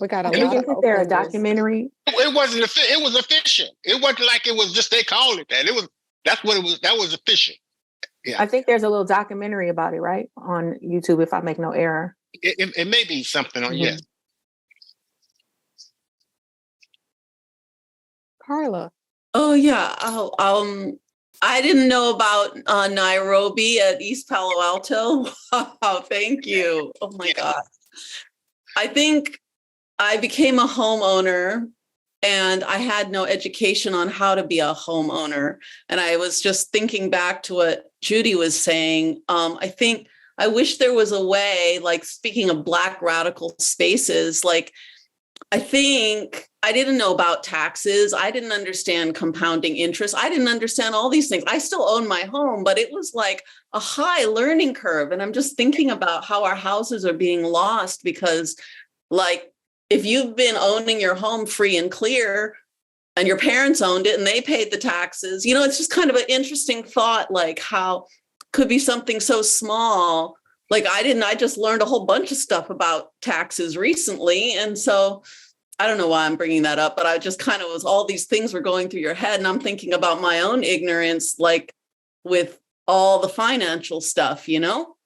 We got a And lot of isn't there a Oaklanders. documentary? It wasn't. It was official. It wasn't like it was just they called it that. That's what it was. That was official. Yeah. I think there's a little documentary about it, right? On YouTube, if I make no error. It may be something on yes. Karla. Oh yeah. I didn't know about Nairobi at East Palo Alto. Wow, thank you. Oh my God. I think I became a homeowner and I had no education on how to be a homeowner. And I was just thinking back to what Judy was saying. I wish there was a way, like speaking of Black radical spaces, like I think I didn't know about taxes. I didn't understand compounding interest. I didn't understand all these things. I still own my home, but it was like a high learning curve. And I'm just thinking about how our houses are being lost because, like, if you've been owning your home free and clear and your parents owned it and they paid the taxes, you know, it's just kind of an interesting thought, like how could be something so small. Like I just learned a whole bunch of stuff about taxes recently. And so I don't know why I'm bringing that up, but I just kind of was, all these things were going through your head and I'm thinking about my own ignorance, like with all the financial stuff, you know?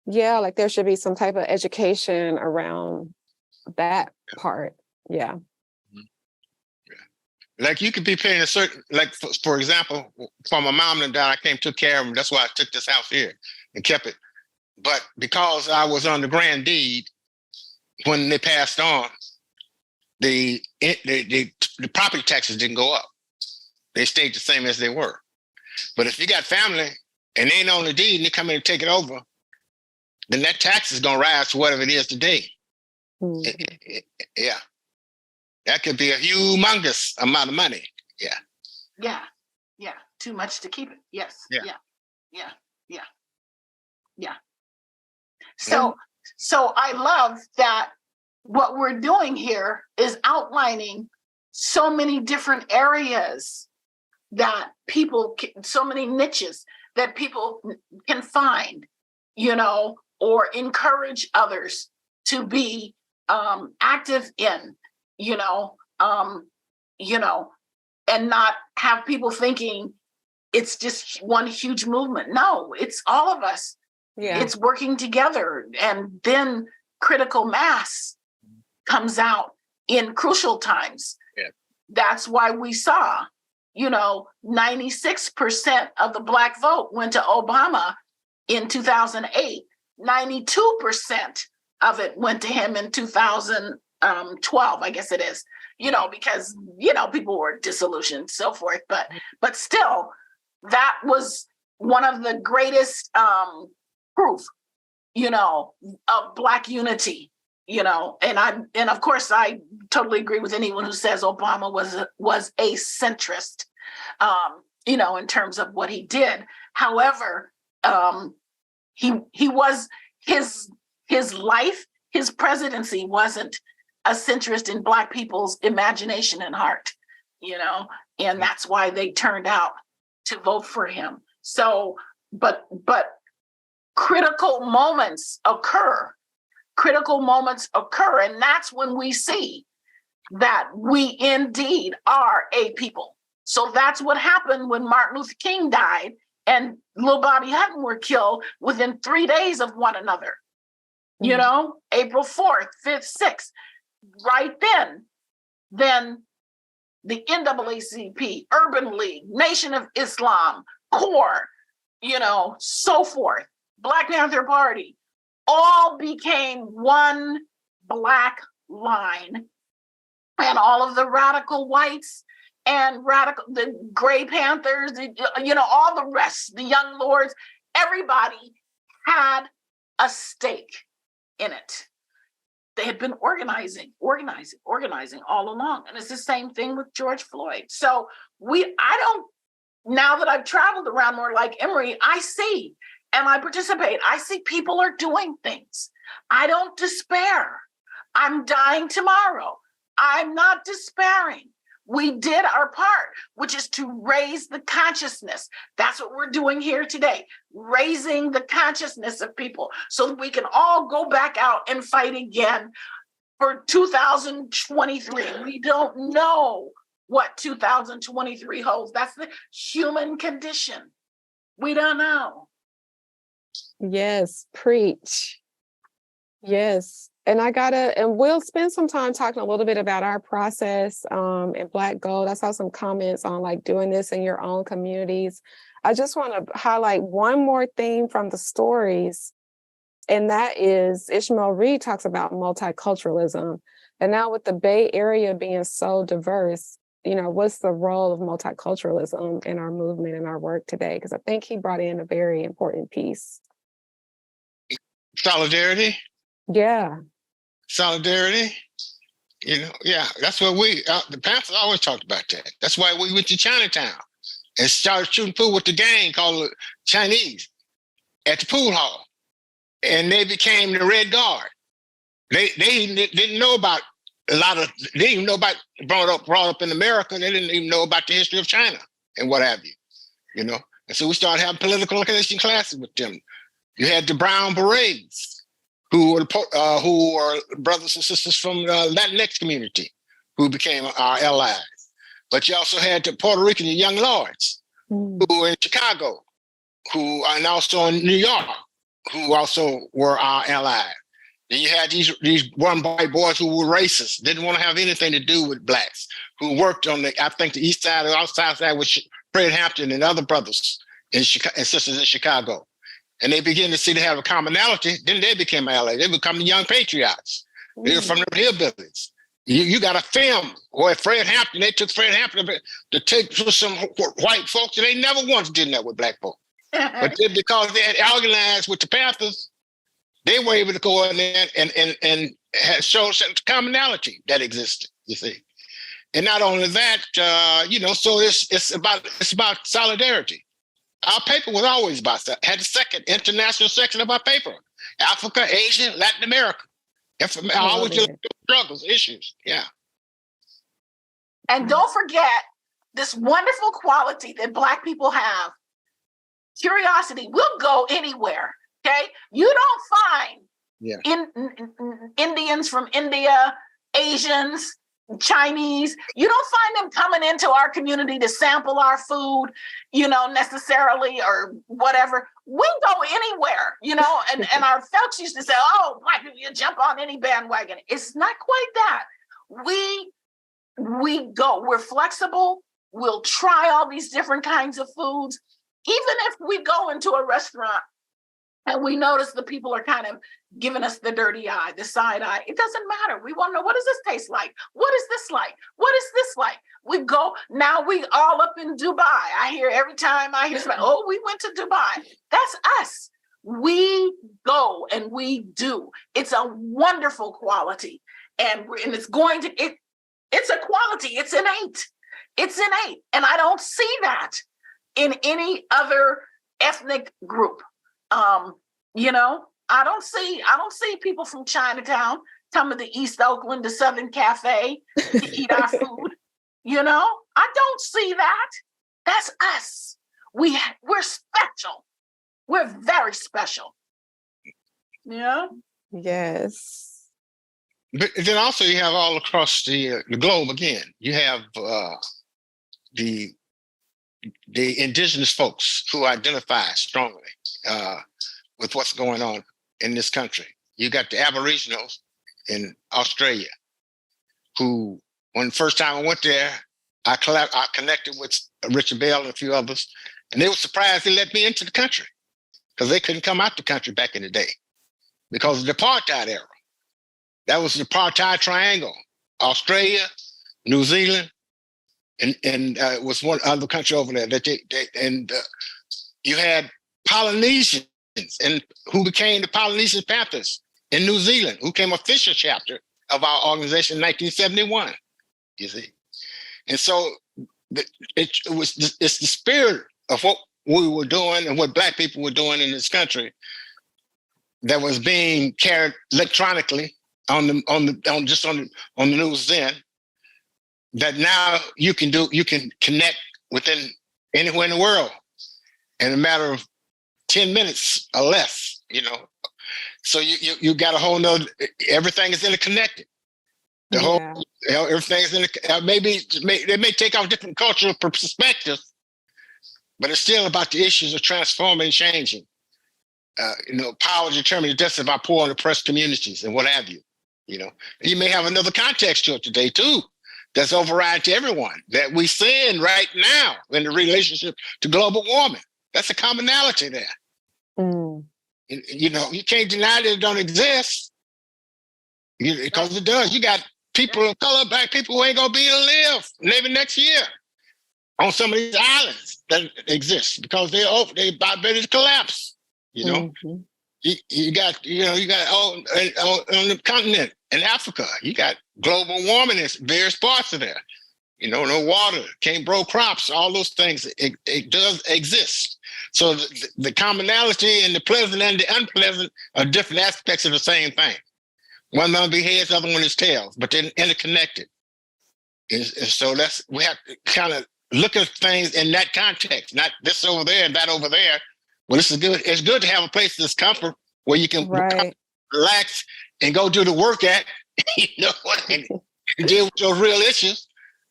Yeah, like there should be some type of education around that part. Yeah. Like you could be paying a certain, like for example, for my mom and dad, I came took care of them. That's why I took this house here and kept it. But because I was on the grand deed, when they passed on, the property taxes didn't go up. They stayed the same as they were. But if you got family and they ain't on the deed and they come in and take it over, then that tax is gonna rise to whatever it is today. Mm-hmm. Yeah. That could be a humongous amount of money. Yeah. Yeah. Yeah. Too much to keep it. Yes. Yeah. Yeah. Yeah. Yeah. Yeah. So I love that what we're doing here is outlining so many different areas that people, so many niches that people can find, or encourage others to be active in, and not have people thinking it's just one huge movement. No, it's all of us. Yeah. It's working together. And then critical mass comes out in crucial times. Yeah. That's why we saw, 96% of the Black vote went to Obama in 2008. 92% of it went to him in 2012, I guess it is, because, people were disillusioned, so forth. But still, that was one of the greatest proof, of Black unity, and of course, I totally agree with anyone who says Obama was a centrist, in terms of what he did. However, he was his life, his presidency wasn't a centrist in Black people's imagination and heart, and that's why they turned out to vote for him. So, but critical moments occur, and that's when we see that we indeed are a people. So that's what happened when Martin Luther King died and Lil Bobby Hutton were killed within 3 days of one another. April 4th, 5th, 6th. Right then the NAACP, Urban League, Nation of Islam, CORE, so forth, Black Panther Party, all became one Black line. And all of the radical whites and the Gray Panthers, all the rest, the Young Lords, everybody had a stake in it. They had been organizing all along. And it's the same thing with George Floyd. So now that I've traveled around more like Emory, I see and I participate. I see people are doing things. I don't despair. I'm dying tomorrow. I'm not despairing. We did our part, which is to raise the consciousness. That's what we're doing here today, raising the consciousness of people so that we can all go back out and fight again for 2023. We don't know what 2023 holds. That's the human condition. We don't know. Yes, preach. Yes. And we'll spend some time talking a little bit about our process in Black Gold. I saw some comments on doing this in your own communities. I just want to highlight one more theme from the stories, and that is Ishmael Reed talks about multiculturalism. And now with the Bay Area being so diverse, what's the role of multiculturalism in our movement and our work today? Because I think he brought in a very important piece. Solidarity. Yeah. Solidarity, that's what the Panthers always talked about that. That's why we went to Chinatown and started shooting pool with the gang called the Chinese at the pool hall. And they became the Red Guard. They didn't know about they didn't even know about brought up in America. They didn't even know about the history of China and what have you, And so we started having political education classes with them. You had the Brown Berets, who were brothers and sisters from the Latinx community, who became our allies. But you also had the Puerto Rican Young Lords, who were in Chicago, and also in New York, who also were our allies. Then you had these one white boys who were racist, didn't want to have anything to do with Blacks, who worked on the east side or outside side with Fred Hampton and other brothers and sisters in Chicago. And they begin to see they have a commonality, then they became allies. They become the Young Patriots. They were from the hillbillies. You got a film where they took Fred Hampton to take for some white folks, and they never once did that with Black folks. But then because they had organized with the Panthers, they were able to go in there and had shown some commonality that existed, you see. And not only that, so it's about solidarity. Our paper was always about that. Had the second international section of our paper. Africa, Asia, Latin America. I always deal with struggles, issues. Yeah. And don't forget this wonderful quality that Black people have Curiosity. We'll go anywhere. Okay. You don't find Indians from India, Asians, Chinese. You don't find them coming into our community to sample our food, necessarily or whatever. We'll go anywhere, and our folks used to say, oh, Black people, you jump on any bandwagon. It's not quite that. We go, we're flexible. We'll try all these different kinds of foods. Even if we go into a restaurant and we notice the people are kind of giving us the dirty eye, the side eye, it doesn't matter. We want to know, what does this taste like? What is this like? What is this like? We go, now we all up in Dubai. I hear every time I hear somebody, oh, we went to Dubai. That's us. We go and we do. It's a wonderful quality. And it's going to, it's a quality. It's innate. It's innate. And I don't see that in any other ethnic group. I don't see people from Chinatown coming to East Oakland, to Southern Cafe to eat our food. I don't see that. That's us. We're special. We're very special. Yeah. Yes. But then also you have all across the globe again. You have the indigenous folks who identify strongly with what's going on in this country. You got the Aboriginals in Australia, who, when the first time I went there, I connected with Richard Bell and a few others, and they were surprised they let me into the country because they couldn't come out the country back in the day because of the apartheid era. That was the apartheid triangle: Australia, New Zealand, and it was one other country over there that you had Polynesians and who became the Polynesian Panthers in New Zealand, who became official chapter of our organization in 1971. You see, and so it's the spirit of what we were doing and what Black people were doing in this country that was being carried electronically on the news then. That now you can connect within anywhere in the world in a matter of 10 minutes or less, So you got a whole nother, everything is interconnected. Everything is they may take off different cultural perspectives, but it's still about the issues of transforming and changing. Power to determine the destiny of our poor and oppressed communities and what have you. And you may have another context to it today too. That's override to everyone that we seeing right now in the relationship to global warming. That's a commonality there. Mm. You can't deny that it don't exist because it does. You got people of color, Black people who ain't gonna be able to live maybe next year on some of these islands that exist because they about ready to collapse. Mm-hmm. You got on the continent in Africa, you got global warming in various parts of there. No water, can't grow crops, all those things. It does exist. So the commonality and the pleasant and the unpleasant are different aspects of the same thing. One might be heads, the other one is tails, but they're interconnected. And so we have to kind of look at things in that context, not this over there and that over there. Well, this is good. It's good to have a place that's comfort where you can relax and go do the work at, and deal with your real issues,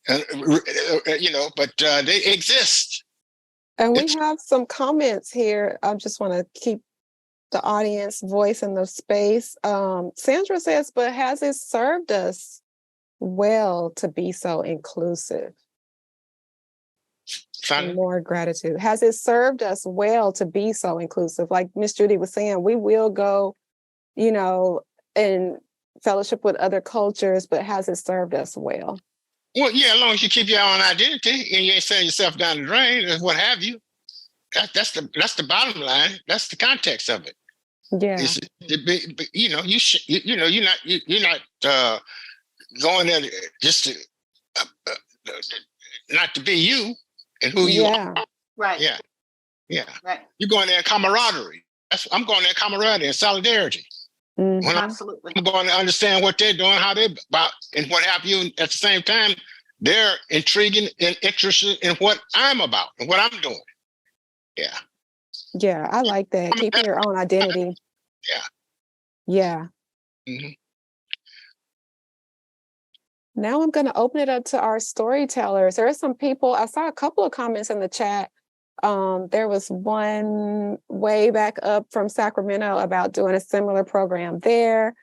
but they exist. And we have some comments here. I just want to keep the audience voice in the space. Sandra says, but has it served us well to be so inclusive? More gratitude. Has it served us well to be so inclusive? Like Miss Judy was saying, we will go, in fellowship with other cultures, but has it served us well? Well, yeah, as long as you keep your own identity and you ain't selling yourself down the drain and what have you. That's the bottom line. That's the context of it. Yeah. You're not going there just to not to be you and who you are. Right. Yeah. Yeah. Right. You're going there in camaraderie. I'm going there in camaraderie and solidarity. Mm-hmm. Absolutely. I'm going to understand what they're doing, how they're about, and what have you. At the same time, they're intriguing and interested in what I'm about and what I'm doing. Yeah. Yeah, I like that. Keeping your own identity. Yeah. Yeah. Mm-hmm. Now I'm going to open it up to our storytellers. There are some people, I saw a couple of comments in the chat. There was one way back up from Sacramento about doing a similar program there.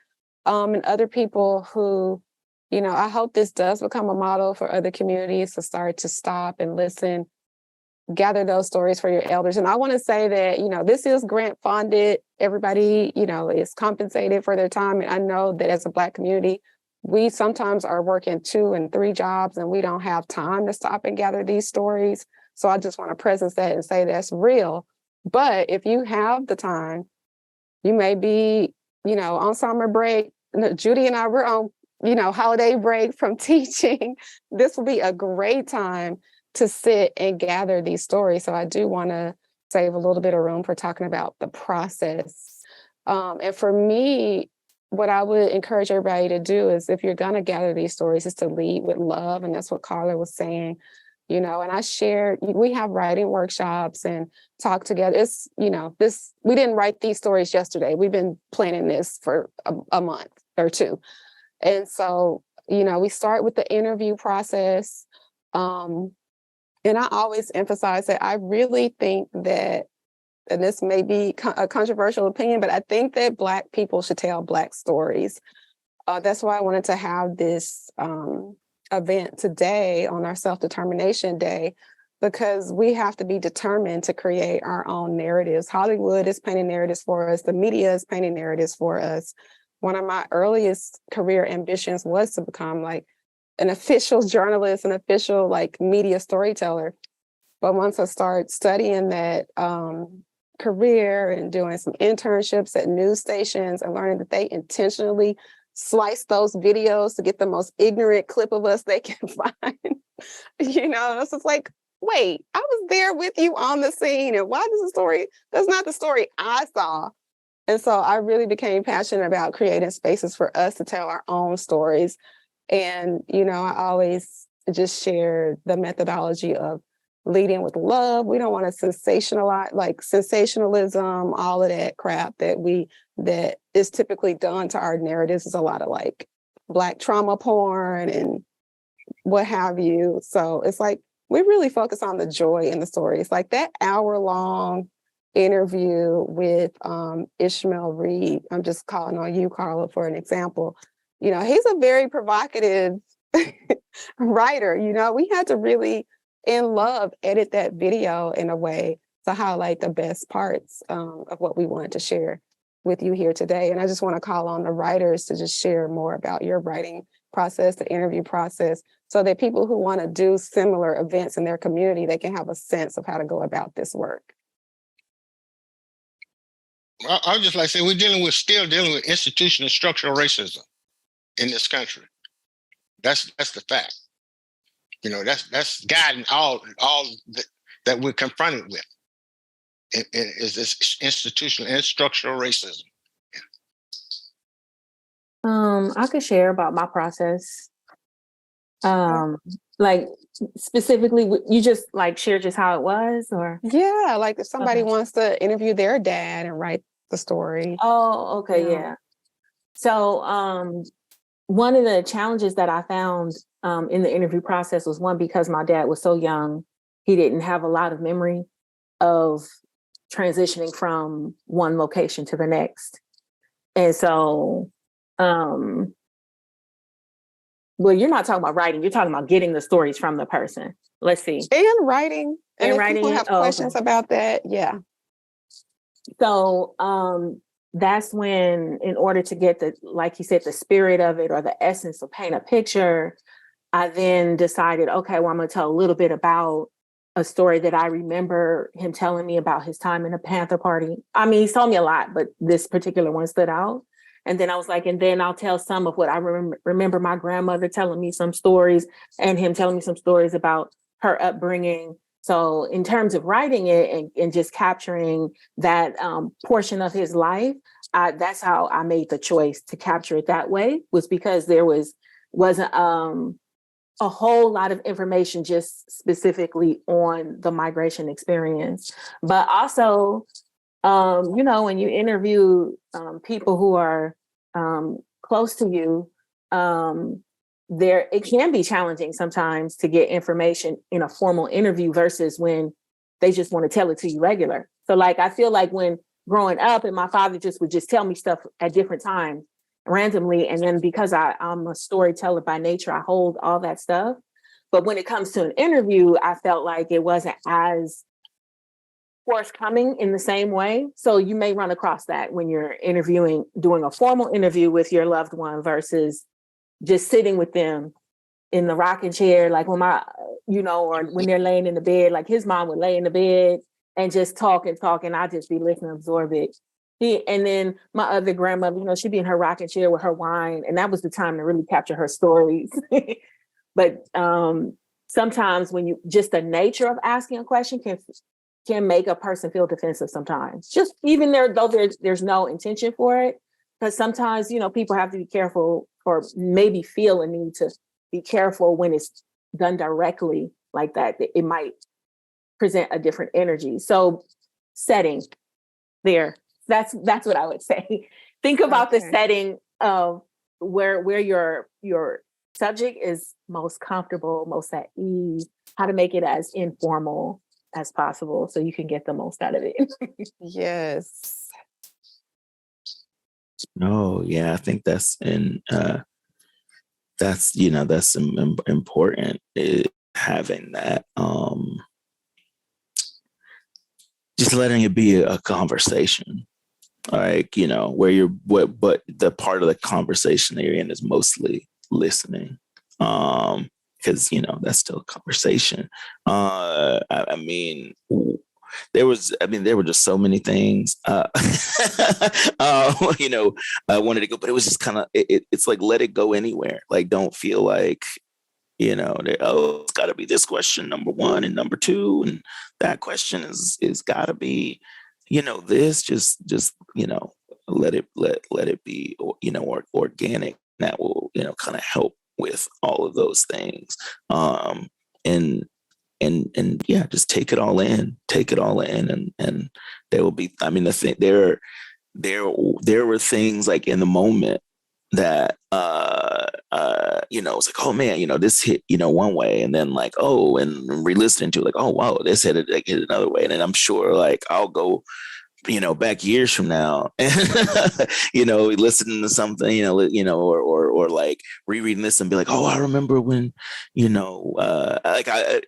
And other people who, you know, I hope this does become a model for other communities to start to stop and listen, gather those stories for your elders. And I want to say that, you know, this is grant funded. Everybody, you know, is compensated for their time. And I know that as a Black community, we sometimes are working 2 and 3 jobs and we don't have time to stop and gather these stories. So I just want to presence that and say that's real. But if you have the time, you may be, you know, on summer break. Judy and I were on, you know, holiday break from teaching. This will be a great time to sit and gather these stories. So I do want to save a little bit of room for talking about the process. And for me, what I would encourage everybody to do is, if you're going to gather these stories, is to lead with love. And that's what Karla was saying, you know, and I shared, we have writing workshops and talk together. It's, you know, we didn't write these stories yesterday. We've been planning this for a month or 2. And so, you know, we start with the interview process. And I always emphasize that I really think that, and this may be a controversial opinion, but I think that Black people should tell Black stories. That's why I wanted to have this event today on our Self-Determination Day, because we have to be determined to create our own narratives. Hollywood is painting narratives for us. The media is painting narratives for us. One of my earliest career ambitions was to become like an official journalist, an official like media storyteller. But once I started studying that career and doing some internships at news stations and learning that they intentionally slice those videos to get the most ignorant clip of us they can find, you know, it's just like, wait, I was there with you on the scene, and why does the story, that's not the story I saw. And so I really became passionate about creating spaces for us to tell our own stories. And, you know, I always just share the methodology of leading with love. We don't want to sensationalize, like sensationalism, all of that crap that is typically done to our narratives. Is a lot of like Black trauma porn and what have you. So it's like, we really focus on the joy in the stories. Like that hour-long interview with Ishmael Reed. I'm just calling on you, Karla, for an example. You know, he's a very provocative writer. You know, we had to really, in love, edit that video in a way to highlight the best parts of what we wanted to share with you here today. And I just want to call on the writers to just share more about your writing process, the interview process, so that people who want to do similar events in their community, they can have a sense of how to go about this work. I would just like to say we're still dealing with institutional structural racism in this country. That's the fact. You know, that's guiding all that we're confronted with. Is this institutional and structural racism. I could share about my process. Like specifically, you just like share just how it was, or? Yeah, like if somebody wants to interview their dad and write the story. Oh, okay, yeah. So one of the challenges that I found in the interview process was, one, because my dad was so young, he didn't have a lot of memory of transitioning from one location to the next. And so, well, you're not talking about writing, you're talking about getting the stories from the person. Let's see. And writing. And if writing, people have questions about that, yeah. So that's when, in order to get the, like you said, the spirit of it or the essence of paint a picture, I then decided, okay, well, I'm going to tell a little bit about a story that I remember him telling me about his time in the Panther Party. I mean, he's told me a lot, but this particular one stood out. And then I was like, and then I'll tell some of what I remember my grandmother telling me some stories and him telling me some stories about her upbringing. So in terms of writing it and just capturing that portion of his life, that's how I made the choice to capture it that way, was because there wasn't a whole lot of information just specifically on the migration experience. But also When you interview people who are close to you, it can be challenging sometimes to get information in a formal interview versus when they just want to tell it to you regular. So like, I feel like when growing up and my father would just tell me stuff at different times randomly. And then because I'm a storyteller by nature, I hold all that stuff. But when it comes to an interview, I felt like it wasn't as forthcoming in the same way. So you may run across that when you're doing a formal interview with your loved one versus just sitting with them in the rocking chair, like when or when they're laying in the bed, like his mom would lay in the bed and just talk and talk, and I'd just be listening, absorb it. And then my other grandmother, she'd be in her rocking chair with her wine, and that was the time to really capture her stories. But sometimes when just the nature of asking a question can make a person feel defensive sometimes, just even though there's no intention for it. Because sometimes, people have to be careful or maybe feel a need to be careful when it's done directly like that. It might present a different energy. So setting there, that's what I would say. Think about the setting of where your subject is most comfortable, most at ease, how to make it as informal as possible so you can get the most out of it. Yes. Oh, yeah, I think that's that's important, having that, just letting it be a conversation, like, where but the part of the conversation that you're in is mostly listening, because that's still a conversation. I mean, there were just so many things, I wanted to go, but it was just kind of, it's like, let it go anywhere. Like, don't feel like, it's got to be this question, number one, and number two, and that question is got to be, this, just let it be, organic. That will, kind of help with all of those things. And yeah, just take it all in, and there will be, there were things like in the moment that, it's like, oh man, this hit, one way, and then like, oh, and re-listening to it, like, oh wow, this hit another way. And then I'm sure like I'll go, back years from now, and listening to something, or like rereading this and be like, oh, I remember when, like I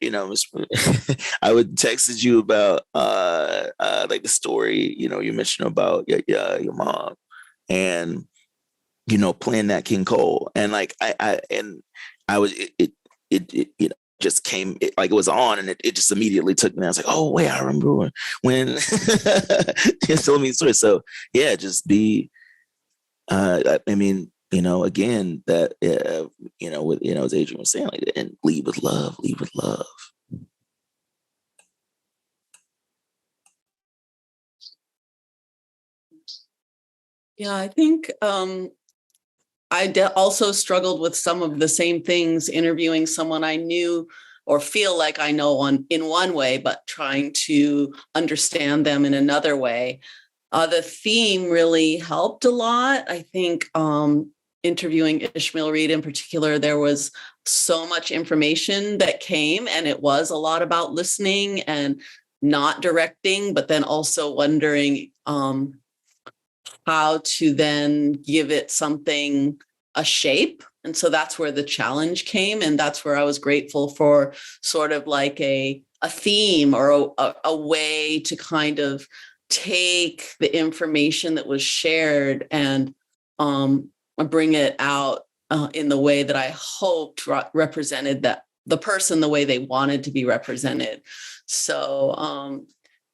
would texted you about like the story, you mentioned about your mom, and playing that King Cole, and like I was just came, like it was on, and it just immediately took me. I was like, oh wait, I remember when just told me the story. So yeah, just be, again, that as Adrian was saying, like, and lead with love. Yeah, I think I also struggled with some of the same things, interviewing someone I knew or feel like I know in one way, but trying to understand them in another way. The theme really helped a lot. I think interviewing Ishmael Reed in particular, there was so much information that came, and it was a lot about listening and not directing, but then also wondering how to then give it a shape. And so that's where the challenge came. And that's where I was grateful for sort of like a theme or a way to kind of take the information that was shared and bring it out in the way that I hoped represented the person the way they wanted to be represented. So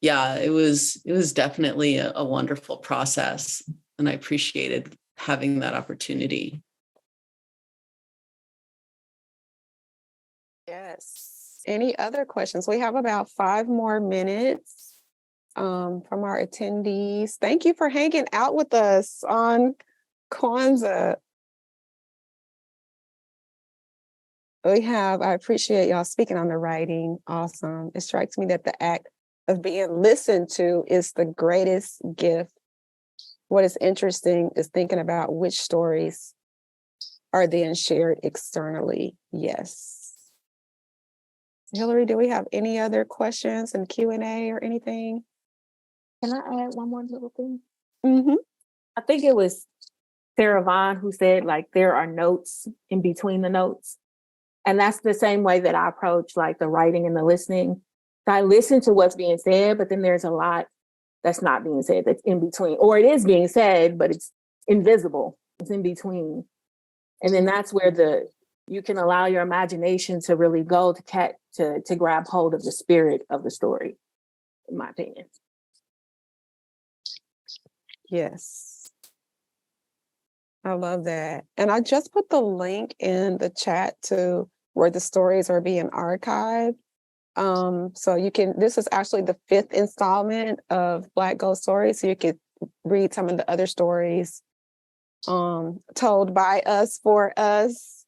yeah, it was definitely a wonderful process, and I appreciated having that opportunity. Yes. Any other questions? We have about 5 more minutes from our attendees. Thank you for hanging out with us on Kwanzaa. I appreciate y'all speaking on the writing. Awesome. It strikes me that the act of being listened to is the greatest gift. What is interesting is thinking about which stories are then shared externally. Yes. Hillary, do we have any other questions in Q&A or anything? Can I add one more little thing? Mm-hmm. I think it was Sarah Vaughn who said, like, there are notes in between the notes. And that's the same way that I approach like the writing and the listening. I listen to what's being said, but then there's a lot that's not being said, that's in between, or it is being said, but it's invisible. It's in between. And then that's where you can allow your imagination to really go to grab hold of the spirit of the story, in my opinion. Yes. I love that. And I just put the link in the chat to where the stories are being archived. So you can, this is actually the 5th installment of Black Gold Stories. So you could read some of the other stories told by us for us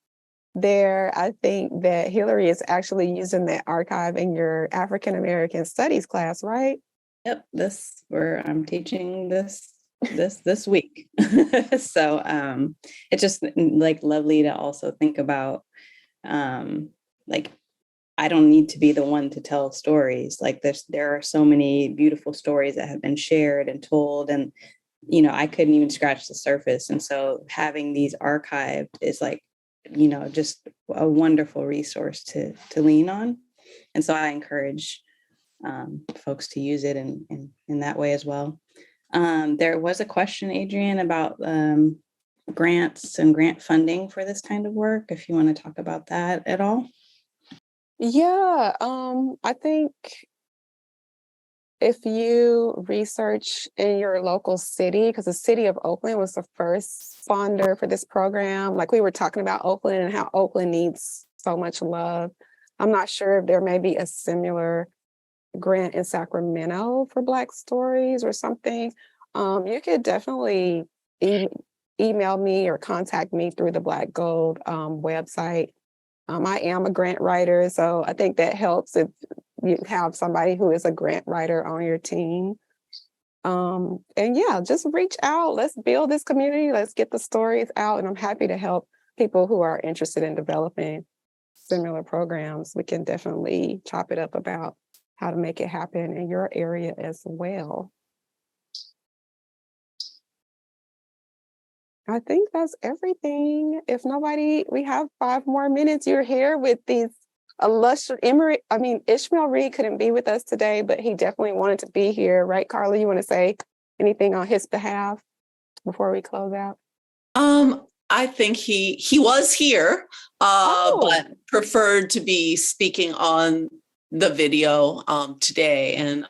there. I think that Hillary is actually using that archive in your African American Studies class, right? Yep, this where I'm teaching this week. So it's just like lovely to also think about like I don't need to be the one to tell stories. Like there are so many beautiful stories that have been shared and told, and I couldn't even scratch the surface. And so having these archived is like, just a wonderful resource to lean on. And so I encourage folks to use it in that way as well. There was a question, Adrienne, about grants and grant funding for this kind of work, if you want to talk about that at all. Yeah, I think if you research in your local city, because the city of Oakland was the first funder for this program, like we were talking about Oakland and how Oakland needs so much love. I'm not sure if there may be a similar grant in Sacramento for Black stories or something. You could definitely email me or contact me through the Black Gold website. I am a grant writer, so I think that helps if you have somebody who is a grant writer on your team. And yeah, just reach out. Let's build this community. Let's get the stories out. And I'm happy to help people who are interested in developing similar programs. We can definitely chop it up about how to make it happen in your area as well. I think that's everything. If nobody, we have 5 more minutes. You're here with these illustrious Ishmael Reed couldn't be with us today, but he definitely wanted to be here, right? Karla, you want to say anything on his behalf before we close out? I think he was here, but preferred to be speaking on the video today. And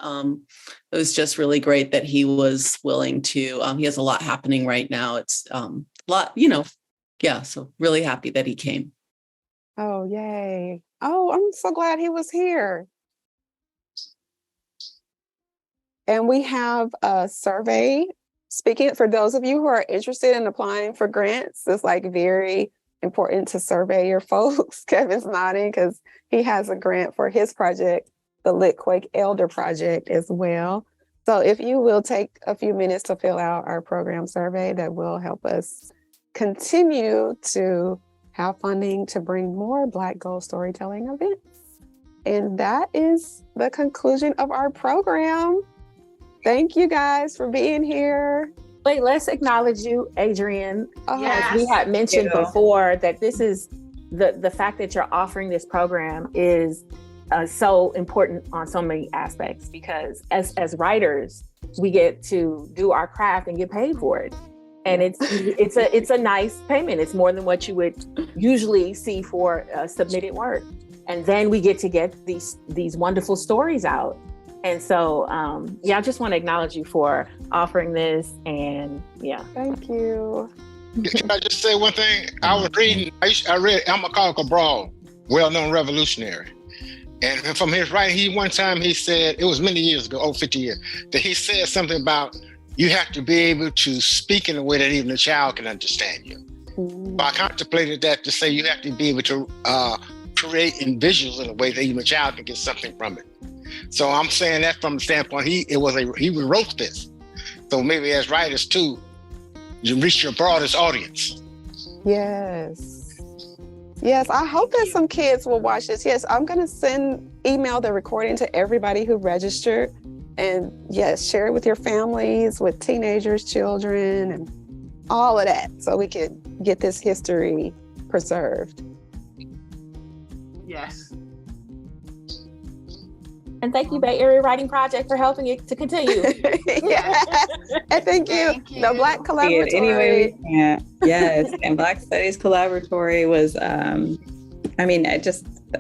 it was just really great that he was willing to, he has a lot happening right now. It's a lot, so really happy that he came. Oh, yay. Oh, I'm so glad he was here. And we have a survey. Speaking for those of you who are interested in applying for grants, it's like very important to survey your folks. Kevin's nodding because he has a grant for his project, the Litquake Elder Project as well. So if you will take a few minutes to fill out our program survey, that will help us continue to have funding to bring more Black Gold storytelling events. And that is the conclusion of our program. Thank you guys for being here. Wait, let's acknowledge you, Adrienne. Yes. As we had mentioned before, that this is the fact that you're offering this program is so important on so many aspects, because as writers, we get to do our craft and get paid for it. And it's a nice payment. It's more than what you would usually see for submitted work. And then we get to get these wonderful stories out. And so, I just want to acknowledge you for offering this. And Thank you. Can I just say one thing? I was reading, I read Amilcar Cabral, well-known revolutionary. And from his writing, one time he said, it was many years ago, 50 years, that he said something about you have to be able to speak in a way that even a child can understand you. So I contemplated that to say you have to be able to create in visuals in a way that even a child can get something from it. So I'm saying that from the standpoint, he wrote this. So maybe as writers too, you reach your broadest audience. Yes. Yes, I hope that some kids will watch this. Yes, I'm going to email the recording to everybody who registered. And yes, share it with your families, with teenagers, children, and all of that, so we can get this history preserved. Yes. And thank you, Bay Area Writing Project, for helping it to continue. Yeah. And thank you. The Black Collaboratory. Anyway, yeah. Yes. And Black Studies Collaboratory was, I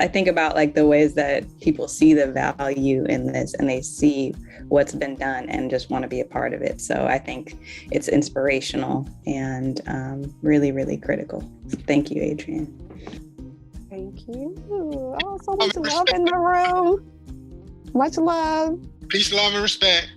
think about like the ways that people see the value in this and they see what's been done and just want to be a part of it. So I think it's inspirational and really, really critical. So thank you, Adrienne. Thank you. Oh, so much love in the room. Much love. Peace, love, and respect.